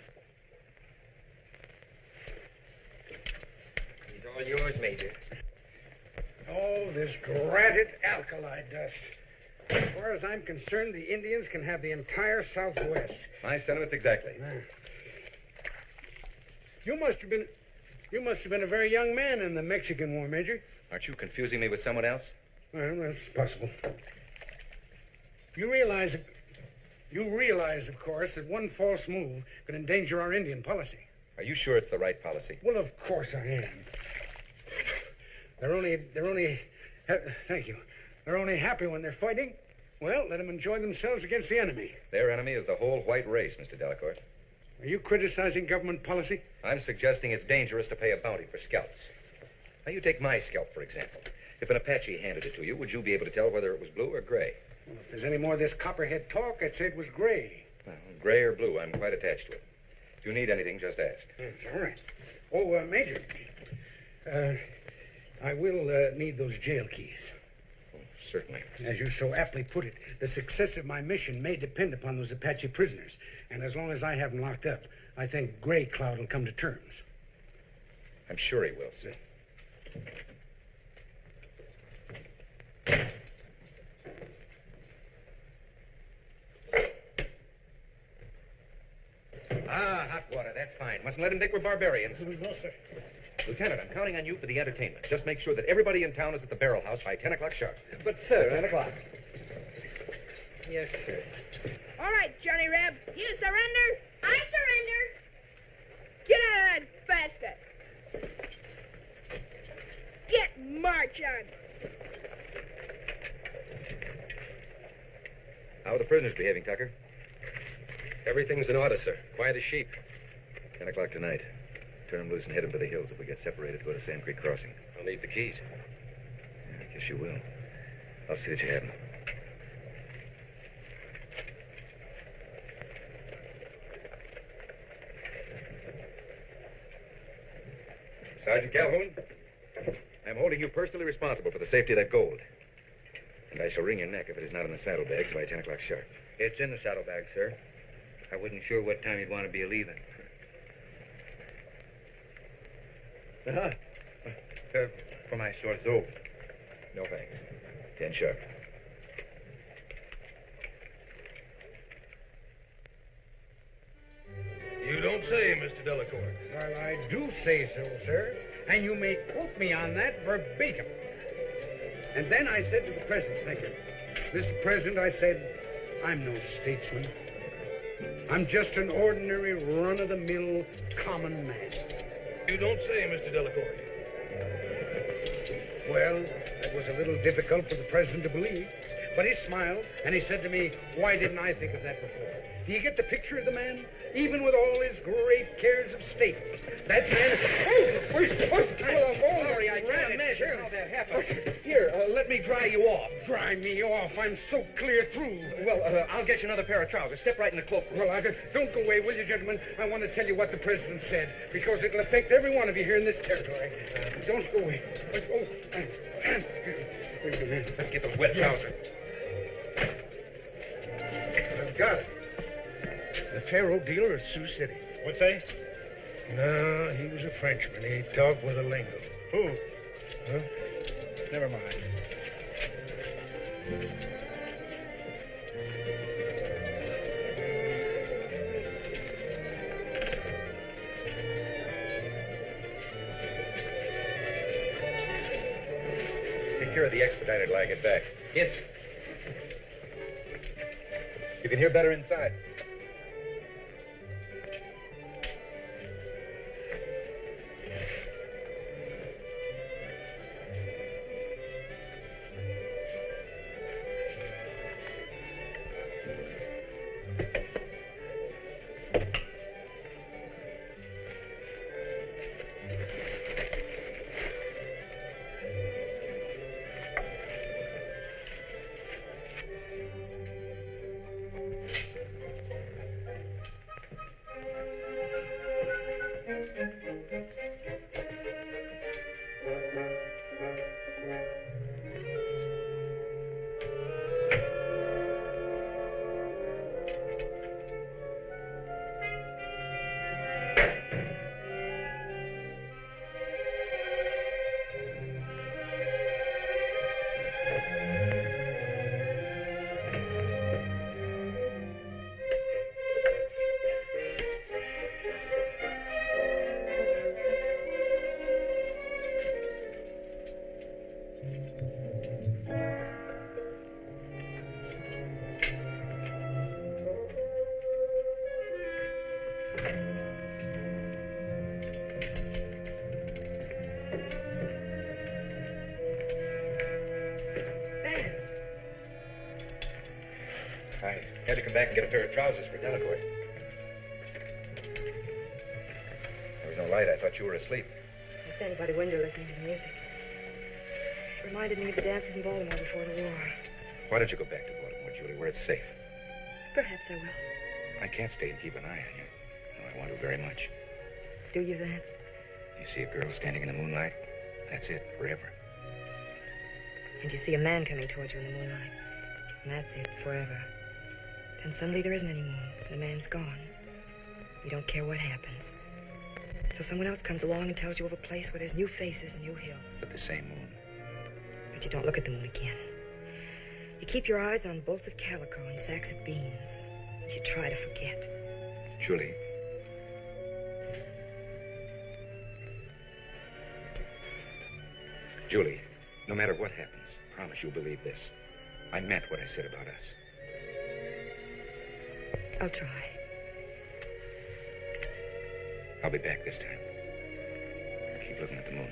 He's all yours, Major. Oh, this dratted alkali dust. As far as I'm concerned, the Indians can have the entire Southwest. My sentiments exactly. You must have been a very young man in the Mexican War, Major. Aren't you confusing me with someone else? Well, that's possible. You realize, of course, that one false move could endanger our Indian policy. Are you sure it's the right policy? Well, of course I am. Thank you. They're only happy when they're fighting. Well, let them enjoy themselves against the enemy. Their enemy is the whole white race, Mr. Delacourt. Are you criticizing government policy? I'm suggesting it's dangerous to pay a bounty for scalps. Now, you take my scalp, for example. If an Apache handed it to you, would you be able to tell whether it was blue or gray? Well, if there's any more of this copperhead talk, I'd say it was gray. Well, gray or blue, I'm quite attached to it. If you need anything, just ask. All right. Oh, Major, I will need those jail keys. Oh, certainly. As you so aptly put it, the success of my mission may depend upon those Apache prisoners. And as long as I have them locked up, I think Gray Cloud will come to terms. I'm sure he will, sir. Hot water, that's fine. Mustn't let him think we're barbarians. No, sir. Lieutenant, I'm counting on you for the entertainment. Just make sure that everybody in town is at the Barrel House by 10 o'clock sharp. But, sir... 10 o'clock. Yes, sir. All right, Johnny Reb. You surrender? I surrender. Get out of that basket. Get marching. How are the prisoners behaving, Tucker? Everything's in order, sir. Quiet as sheep. 10 o'clock tonight. Turn him loose and head him to the hills. If we get separated, go to Sand Creek Crossing. I'll need the keys. Yeah, I guess you will. I'll see that you have them. Sergeant Calhoun, I'm holding you personally responsible for the safety of that gold. And I shall wring your neck if it is not in the saddlebags by 10 o'clock sharp. It's in the saddlebag, sir. I wasn't sure what time you'd want to be leaving. For my sore throat. No thanks. 10 sharp. You don't say, Mr. Delacour. Well, I do say so, sir. And you may quote me on that verbatim. And then I said to the president, thank you, Mr. President, I said, I'm no statesman. I'm just an ordinary, run-of-the-mill, common man. You don't say, Mr. Delacour. Well, that was a little difficult for the president to believe. But he smiled, and he said to me, why didn't I think of that before? Do you get the picture of the man? Even with all his great cares of state. That man... Sorry, I can't imagine how that happened. Here, let me dry you off. Dry me off. I'm so clear through. Well, I'll get you another pair of trousers. Step right in the cloak. Well, don't go away, will you, gentlemen? I want to tell you what the president said, because it'll affect every one of you here in this territory. Don't go away. Let's get those wet trousers. I've got it. The Faro dealer at Sioux City. What's say? No, he was a Frenchman. He talked with a lingo. Who? Huh? Never mind. Take care of the expediter till I get back. Yes, sir. You can hear better inside. I had to come back and get a pair of trousers for Delacour. There was no light. I thought you were asleep. I was standing by the window listening to the music. It reminded me of the dances in Baltimore before the war. Why don't you go back to Baltimore, Julie, where it's safe? Perhaps I will. I can't stay and keep an eye on you. No, I want to very much. Do you, Vance? You see a girl standing in the moonlight? That's it, forever. And you see a man coming towards you in the moonlight. And that's it, forever. Then suddenly there isn't any moon. The man's gone. You don't care what happens. So someone else comes along and tells you of a place where there's new faces and new hills. But the same moon. But you don't look at the moon again. You keep your eyes on bolts of calico and sacks of beans. And you try to forget. Julie. Julie, no matter what happens, promise you'll believe this. I meant what I said about us. I'll try. I'll be back this time. Keep looking at the moon.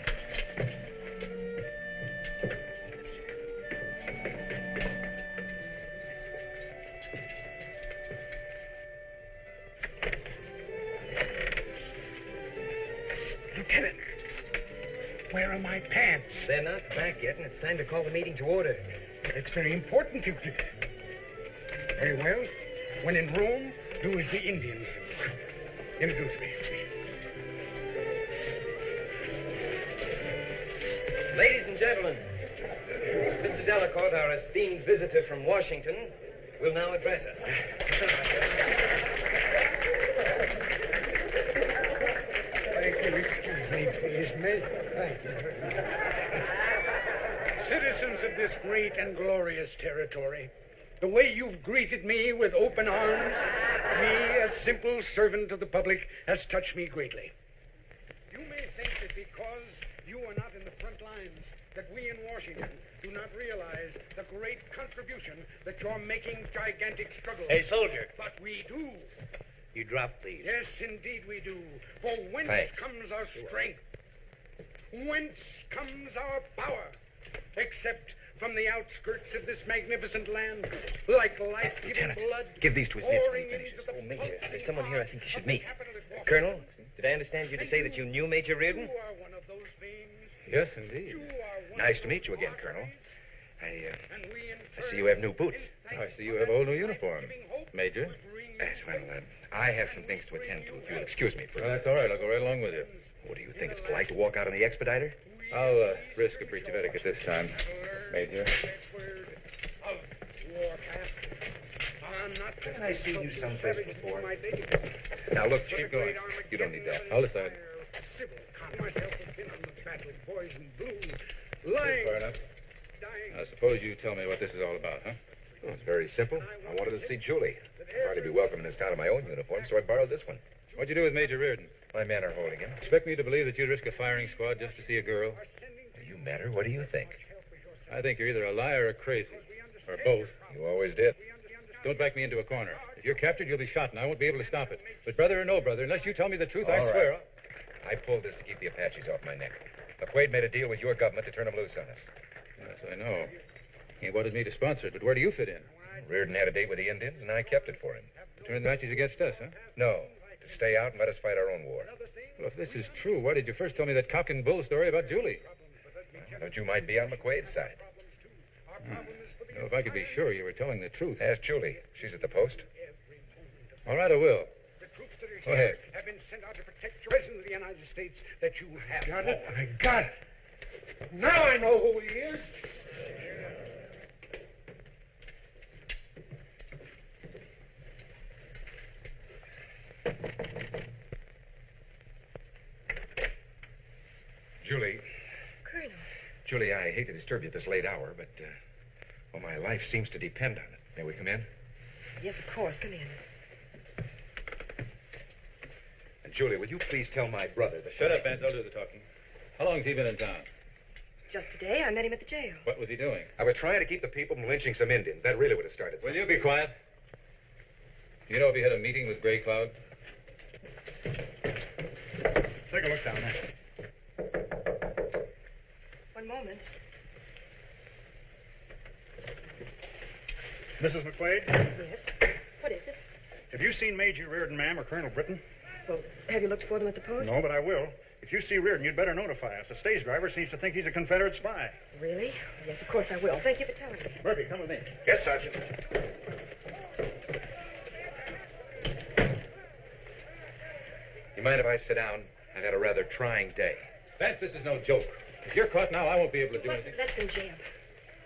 Lieutenant, where are my pants? They're not back yet, and it's time to call the meeting to order. It's very important to... Very well. When in Rome, do as the Indians do. Introduce me. Ladies and gentlemen, Mr. Delacourt, our esteemed visitor from Washington, will now address us. Thank you. Excuse me, please, miss. Thank you. Citizens of this great and glorious territory, the way you've greeted me with open arms, me, a simple servant of the public, has touched me greatly. You may think that because you are not in the front lines, that we in Washington do not realize the great contribution that you're making gigantic struggles. Hey, soldier. But we do. You drop these. Yes, indeed we do. For whence Thanks. comes our strength? Whence comes our power? Except from the outskirts of this magnificent land, like life-giving Lieutenant, blood. give these to his nephew when he pouring finishes. into the Oh, Major, pulsing there's someone here I think you should meet. capital at Washington. Colonel, did I understand you to say that you knew Major Reardon? You are one of those veins. Yes, indeed. You are one Nice of to meet you those again, Colonel. arteries, I and we in see turn you have new boots. give I see you have a whole new uniform, Major. bring Yes, well, I have some things to attend to, if you'll excuse me for... Well, that's all right. I'll go right along with you. What do you think? It's polite to walk out on the expediter? I'll risk a breach of etiquette this time, Major. Haven't I seen you someplace before? Now, look, keep going. You don't need that. I'll decide. Fair enough. I suppose you tell me what this is all about, huh? Well, it's very simple. I wanted to see Julie. I'd hardly be welcome in this town in my own uniform, so I borrowed this one. What'd you do with Major Reardon? My men are holding him. Expect me to believe that you'd risk a firing squad just to see a girl? You matter. What do you think? I think you're either a liar or crazy, or both. You always did. Don't back me into a corner. If you're captured, you'll be shot, and I won't be able to stop it. But brother or no brother, unless you tell me the truth, I All right. swear... I pulled this to keep the Apaches off my neck. McQuaid made a deal with your government to turn them loose on us. Yes, I know. He wanted me to sponsor it, but where do you fit in? Reardon had a date with the Indians, and I kept it for him. Turn the Apaches against us, huh? No, to stay out and let us fight our own war. Well, if this is true, why did you first tell me that cock and bull story about Julie? I thought you might be on McQuaid's side. Well, if I could be sure you were telling the truth. Ask Julie. She's at the post. All right, I will. The troops that are Go ahead. here have been sent out to protect the President of the United States that you have. Got it? I got it. Now I know who he is. Julie. Colonel. Julie, I hate to disturb you at this late hour, but, well, my life seems to depend on it. May we come in? Yes, of course. Come in. And Julie, will you please tell my brother that... Shut up, Vance. I'll do the talking. How long's he been in town? Just today, I met him at the jail. What was he doing? I was trying to keep the people from lynching some Indians. That really would have started Will something. you be quiet? You know if he had a meeting with Gray Cloud? Take a look down there. One moment. Mrs. McQuaid, Yes. What is it? have you seen Major Reardon, ma'am, or Colonel Britton? Well, have you looked for them at the post? No, but I will. If you see Reardon, you'd better notify us. The stage driver seems to think he's a Confederate spy. Really? Yes, of course I will. Thank you for telling me. Murphy, come with me. Yes, Sergeant. You mind if I sit down? I've had a rather trying day. Vance, this is no joke. If you're caught now, I won't be able to do Mustn't anything. let them jail.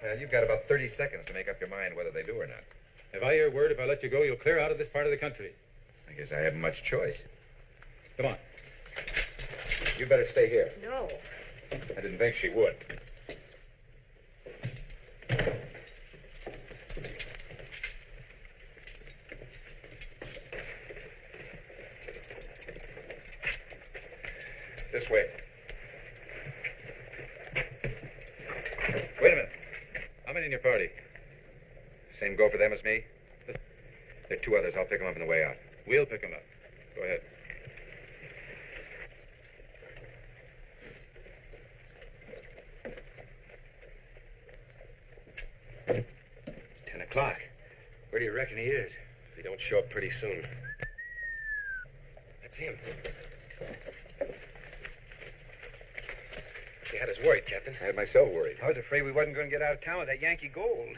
Well, you've got about 30 seconds to make up your mind whether they do or not. If I hear word, if I let you go, you'll clear out of this part of the country. I guess I haven't much choice. Come on. You'd better stay here. No. I didn't think she would. This way. Wait a minute. How many in your party? Same go for them as me? There are two others. I'll pick them up on the way out. We'll pick them up. Go ahead. It's 10 o'clock. Where do you reckon he is? If he don't show up pretty soon. That's him. You had us worried, Captain. I had myself worried. I was afraid we wasn't going to get out of town with that Yankee gold.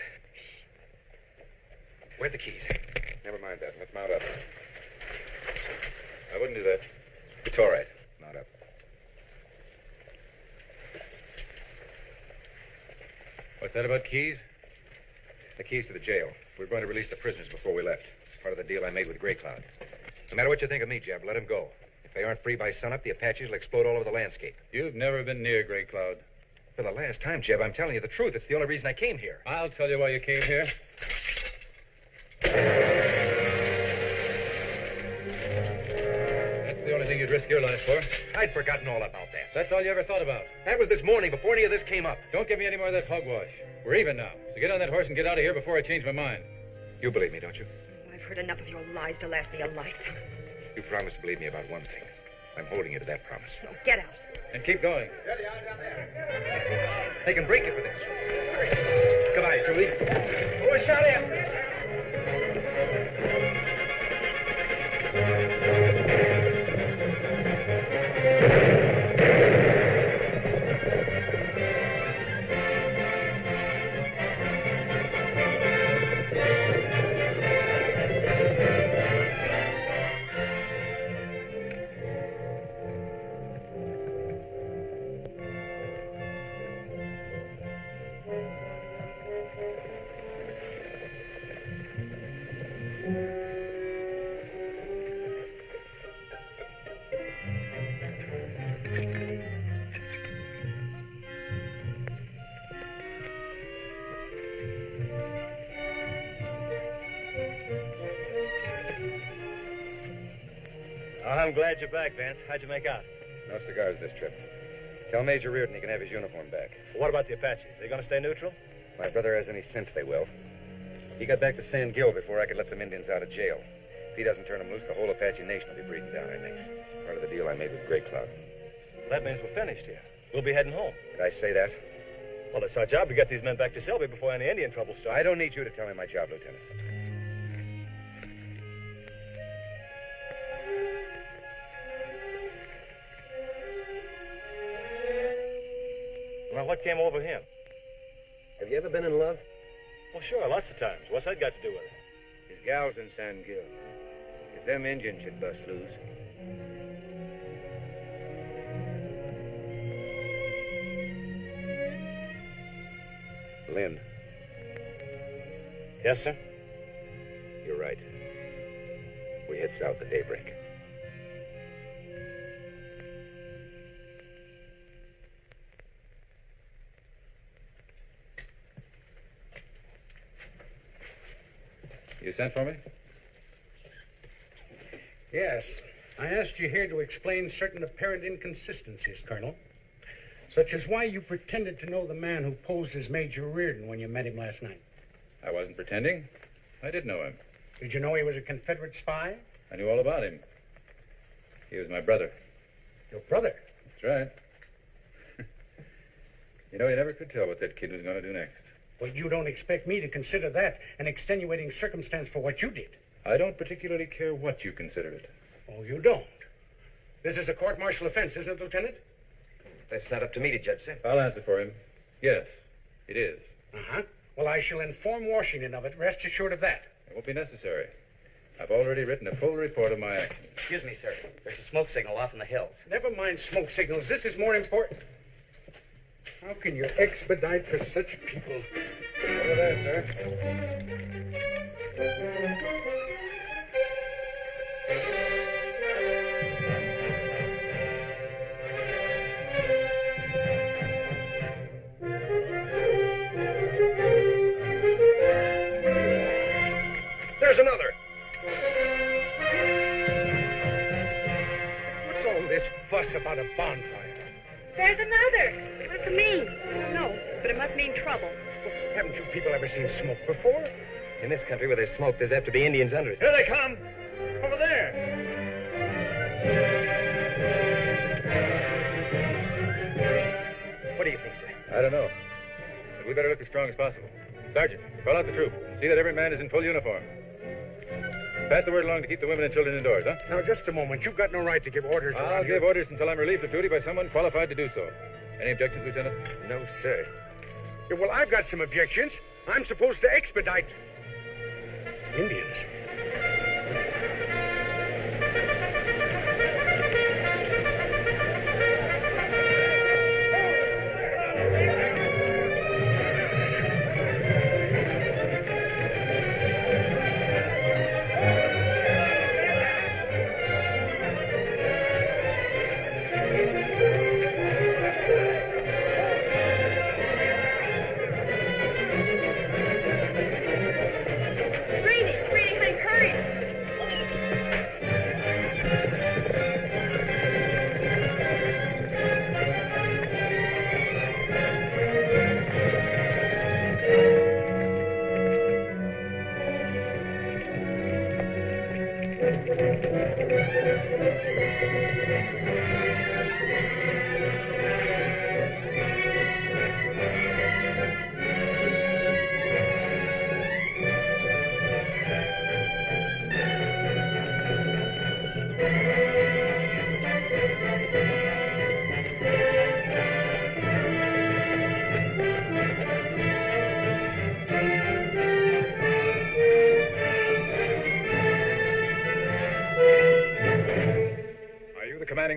Where are the keys? Never mind that. Let's mount up. I wouldn't do that. It's all right. Mount up. What's that about keys? The keys to the jail. We're going to release the prisoners before we left. It's part of the deal I made with Grey Cloud. No matter what you think of me, Jeb, let him go. If they aren't free by sunup, the Apaches will explode all over the landscape. You've never been near Grey Cloud. For the last time, Jeb, I'm telling you the truth. It's the only reason I came here. I'll tell you why you came here. That's the only thing you'd risk your life for. I'd forgotten all about that. That's all you ever thought about. That was this morning, before any of this came up. Don't give me any more of that hogwash. We're even now. So get on that horse and get out of here before I change my mind. You believe me, don't you? Oh, I've heard enough of your lies to last me a lifetime. You promised to believe me about one thing. I'm holding you to that promise. No, get out. And keep going. They can break you for this. Goodbye, Julie. Throw a shot after. I'm glad you're back, Vance. How'd you make out? No cigars this trip. Tell Major Reardon he can have his uniform back. Well, what about the Apaches? They gonna stay neutral? If my brother has any sense, they will. He got back to San Gil before I could let some Indians out of jail. If he doesn't turn them loose, the whole Apache nation will be breathing down our necks. It's part of the deal I made with Grey Cloud. Well, that means we're finished here. We'll be heading home. Did I say that? Well, it's our job to get these men back to Selby before any Indian trouble starts. I don't need you to tell me my job, Lieutenant. Well, what came over him? Have you ever been in love? Well, sure, lots of times. What's that got to do with it? His gal's in San Gil. If them Indians should bust loose. Lynn. Yes, sir? You're right. We head south at daybreak. You sent for me? Yes. I asked you here to explain certain apparent inconsistencies, Colonel. Such as why you pretended to know the man who posed as Major Reardon when you met him last night. I wasn't pretending. I did know him. Did you know he was a Confederate spy? I knew all about him. He was my brother. Your brother? That's right. You know, you never could tell what that kid was going to do next. Well, you don't expect me to consider that an extenuating circumstance for what you did. I don't particularly care what you consider it. Oh, you don't? This is a court-martial offense, isn't it, Lieutenant? That's not up to me to judge, sir. I'll answer for him. Yes, it is. Uh-huh. Well, I shall inform Washington of it. Rest assured of that. It won't be necessary. I've already written a full report of my actions. Excuse me, sir. There's a smoke signal off in the hills. Never mind smoke signals. This is more important. How can you expedite for such people? Over there, sir. There's another. What's all this fuss about a bonfire? There's another. What does it mean? I don't know, but it must mean trouble. Haven't you people ever seen smoke before? In this country where there's smoke, there's apt to be Indians under it. Here they come. Over there. What do you think, sir? I don't know. But we better look as strong as possible. Sergeant, call out the troop. See that every man is in full uniform. Pass the word along to keep the women and children indoors, huh? Now, just a moment. You've got no right to give orders around I'll here. give orders until I'm relieved of duty by someone qualified to do so. Any objections, Lieutenant? No, sir. Yeah, well, I've got some objections. I'm supposed to expedite Indians.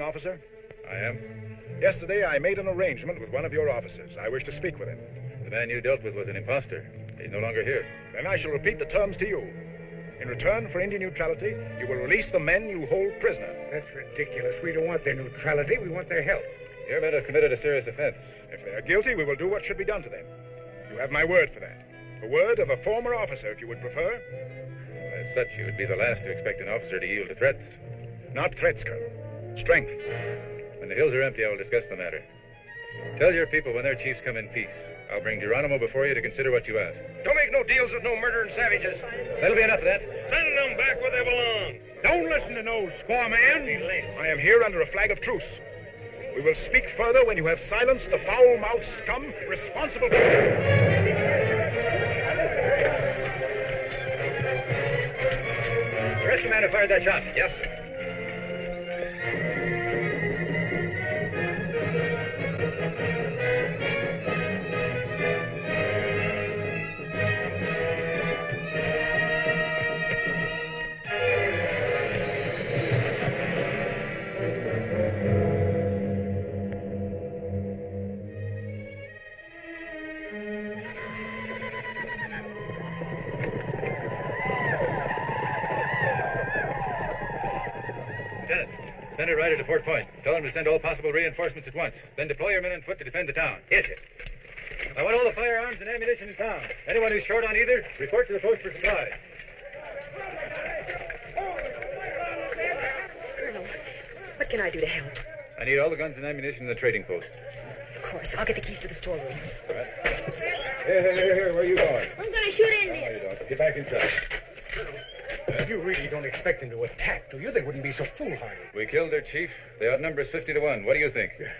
Officer? I am. Yesterday, I made an arrangement with one of your officers. I wish to speak with him. The man you dealt with was an imposter. He's no longer here. Then I shall repeat the terms to you. In return for Indian neutrality, you will release the men you hold prisoner. That's ridiculous. We don't want their neutrality. We want their help. Your men have committed a serious offense. If they are guilty, we will do what should be done to them. You have my word for that. The word of a former officer, if you would prefer. As such, you would be the last to expect an officer to yield to threats. Not threats, Colonel. Strength. When the hills are empty, I will discuss the matter. Tell your people when their chiefs come in peace. I'll bring Geronimo before you to consider what you ask. Don't make no deals with no murdering savages. That'll be enough of that. Send them back where they belong. Don't listen to no squaw man. I am here under a flag of truce. We will speak further when you have silenced the foul-mouthed scum responsible for... Arrest the man who fired that shot. Yes, sir. Send a rider to Fort Point. Tell them to send all possible reinforcements at once. Then deploy your men on foot to defend the town. Yes, sir. I want all the firearms and ammunition in town. Anyone who's short on either, report to the post for supplies. Colonel, what can I do to help? I need all the guns and ammunition in the trading post. Of course. I'll get the keys to the storeroom. All right. Here. Where are you going? I'm gonna shoot Indians. No, you don't. Get back inside. You really don't expect them to attack, do you? They wouldn't be so foolhardy. We killed their chief. They outnumber us 50 to 1. What do you think? Yeah,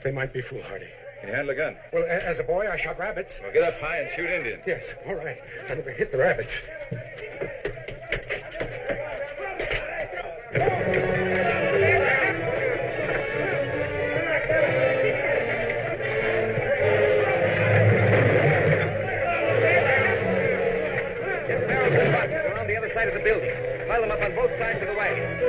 they might be foolhardy. Can you handle a gun? Well, as a boy, I shot rabbits. Well, get up high and shoot Indians. Yes, all right. I never hit the rabbits. Side of the building. Pile them up on both sides of the wagon.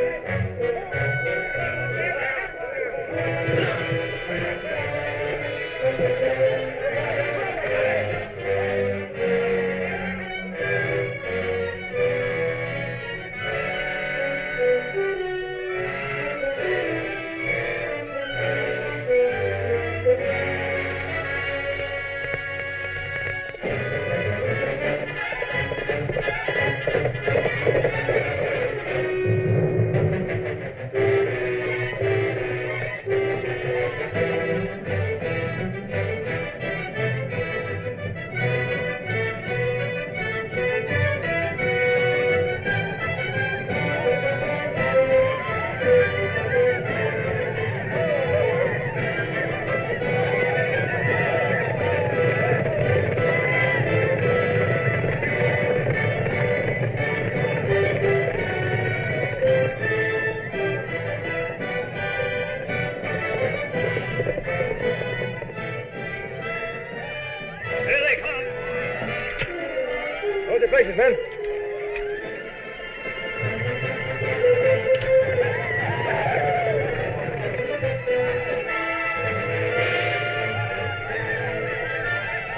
Orders, men.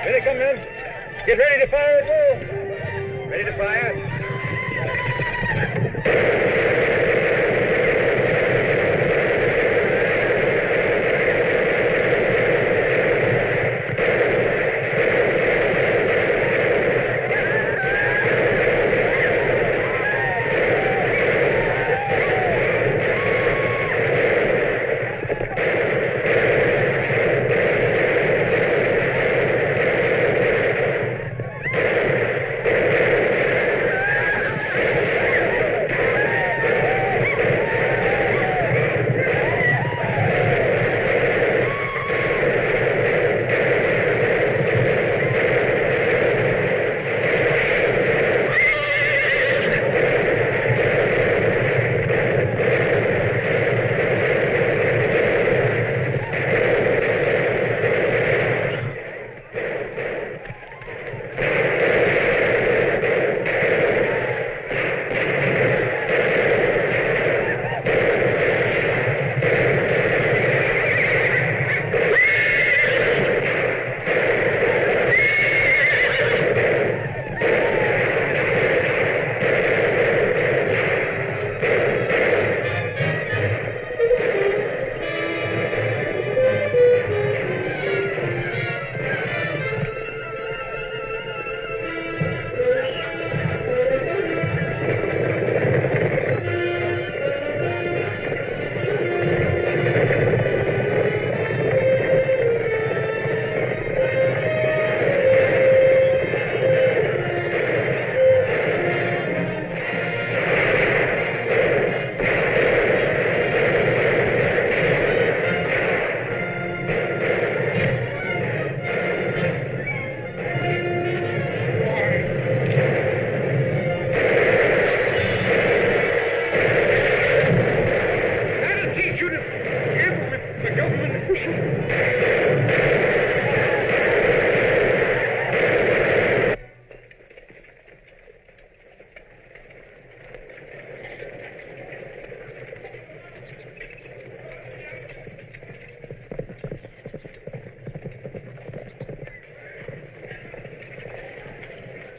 Here they come, men. Get ready to fire at will. Ready to fire?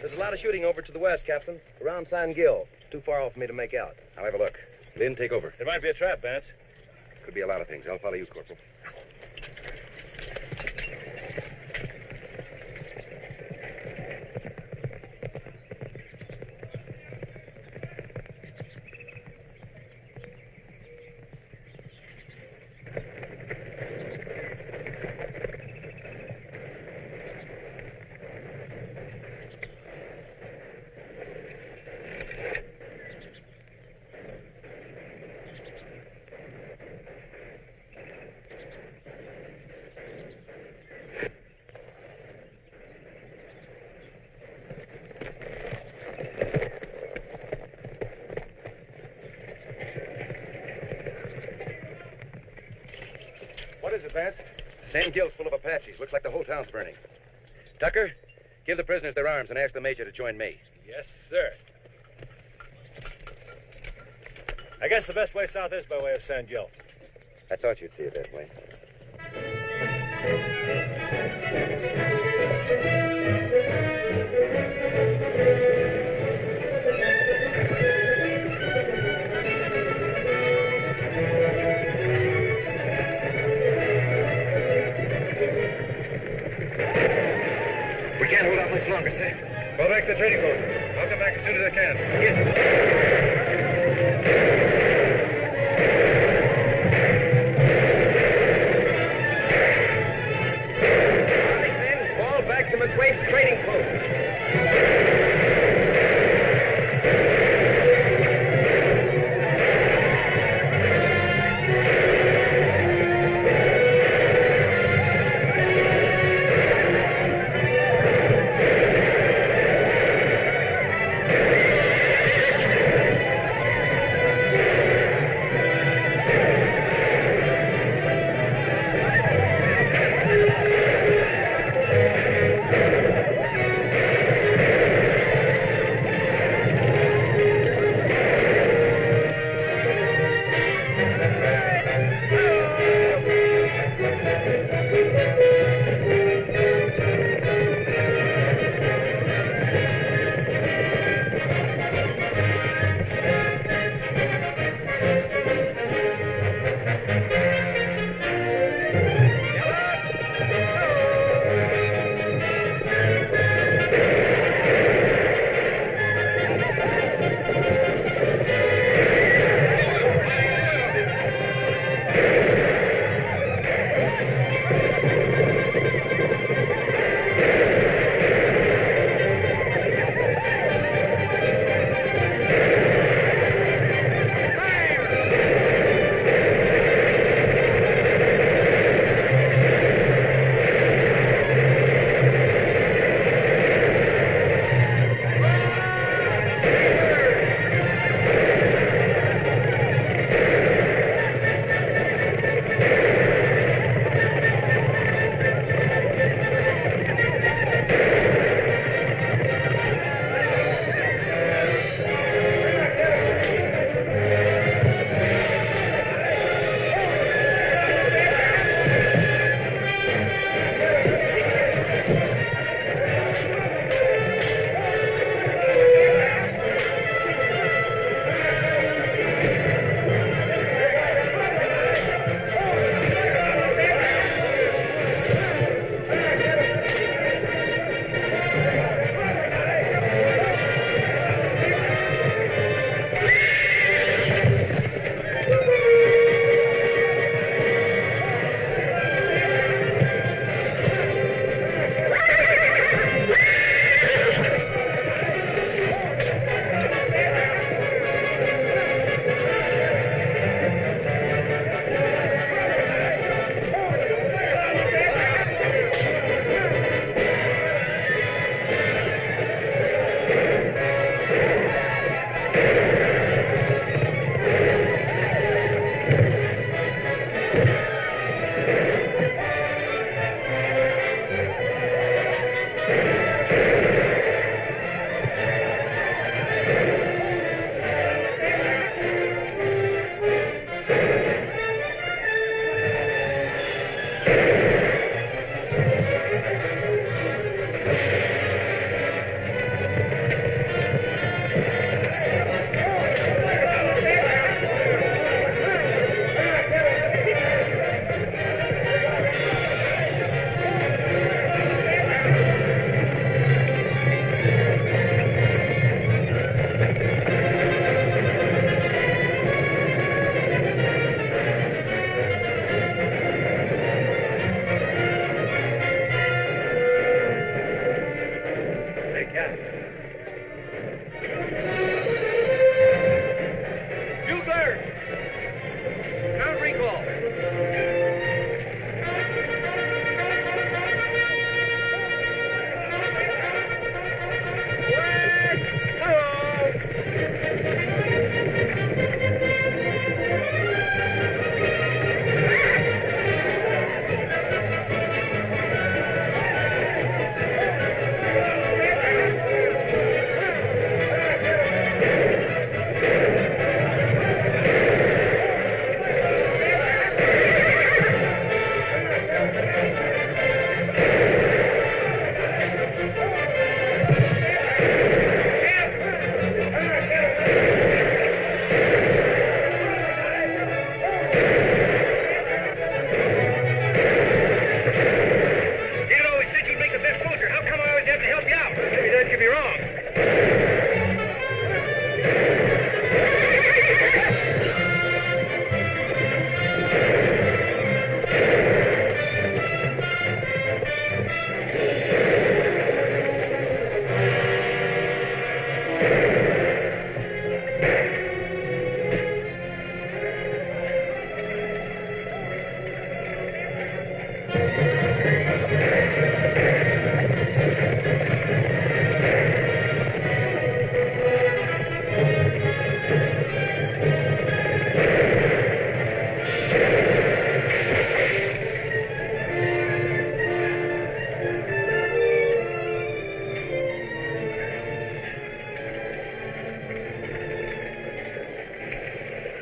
There's a lot of shooting over to the west, Captain. Around San Gil. Too far off for me to make out. I'll have a look. Lynn, take over. It might be a trap, Vance. Could be a lot of things. I'll follow you, Corporal. What is it, Vance? San Gil's full of Apaches. Looks like the whole town's burning. Tucker, give the prisoners their arms and ask the major to join me. Yes, sir. I guess the best way south is by way of San Gil. I thought you'd see it that way. We can't hold out much longer, sir. Go back to the trading post. I'll come back as soon as I can. Yes, sir. Back to McQuaid's trading post.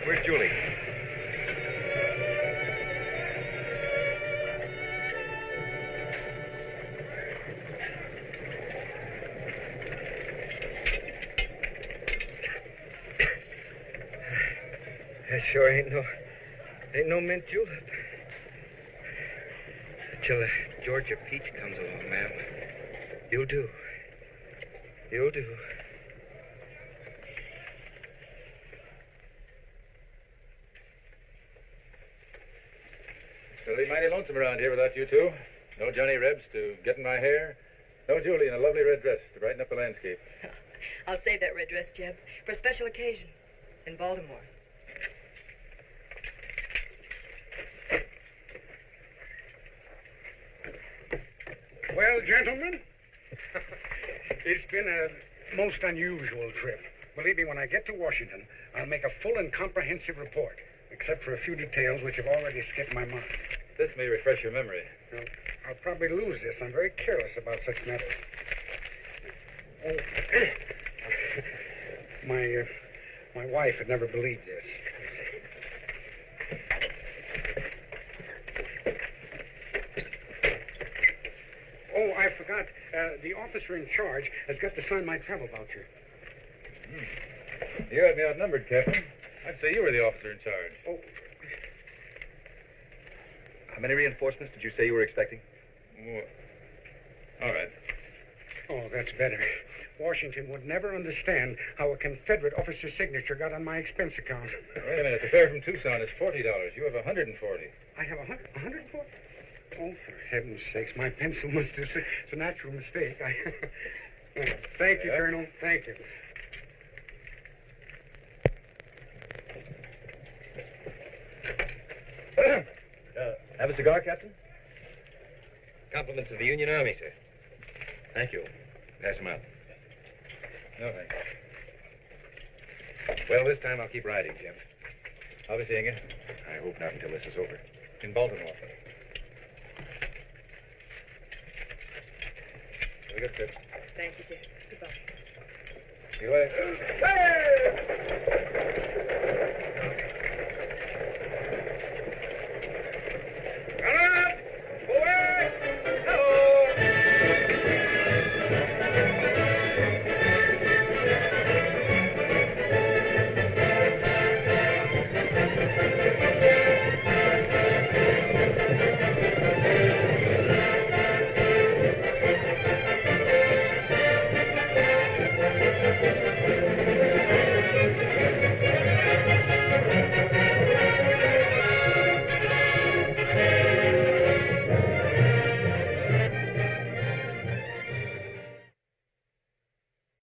Where's Julie? That sure ain't no mint julep. Till a Georgia peach comes along, ma'am. You'll do. You'll do. It'll be mighty lonesome around here without you two. No Johnny Rebs to get in my hair. No Julie in a lovely red dress to brighten up the landscape. I'll save that red dress, Jeb, for a special occasion in Baltimore. Well, gentlemen, it's been a most unusual trip. Believe me, when I get to Washington, I'll make a full and comprehensive report, except for a few details which have already skipped my mind. This may refresh your memory. Well, I'll probably lose this. I'm very careless about such matters. Oh, my wife had never believed this. Oh, I forgot. The officer in charge has got to sign my travel voucher. You had me outnumbered, Captain. I'd say you were the officer in charge. Oh. How many reinforcements did you say you were expecting? All right. Oh, that's better. Washington would never understand how a Confederate officer's signature got on my expense account. Wait a minute. The fare from Tucson is $40. You have 140. I have 140? Oh, for heaven's sakes, my pencil must have... It's a natural mistake. Thank you, Colonel. Thank you. Have a cigar, Captain? Compliments of the Union Army, sir. Thank you. Pass them out. No, thanks. Well, this time I'll keep riding, Jim. I'll be seeing you. I hope not until this is over. In Baltimore. Have a good trip. Thank you, Jeb. Goodbye. See you later.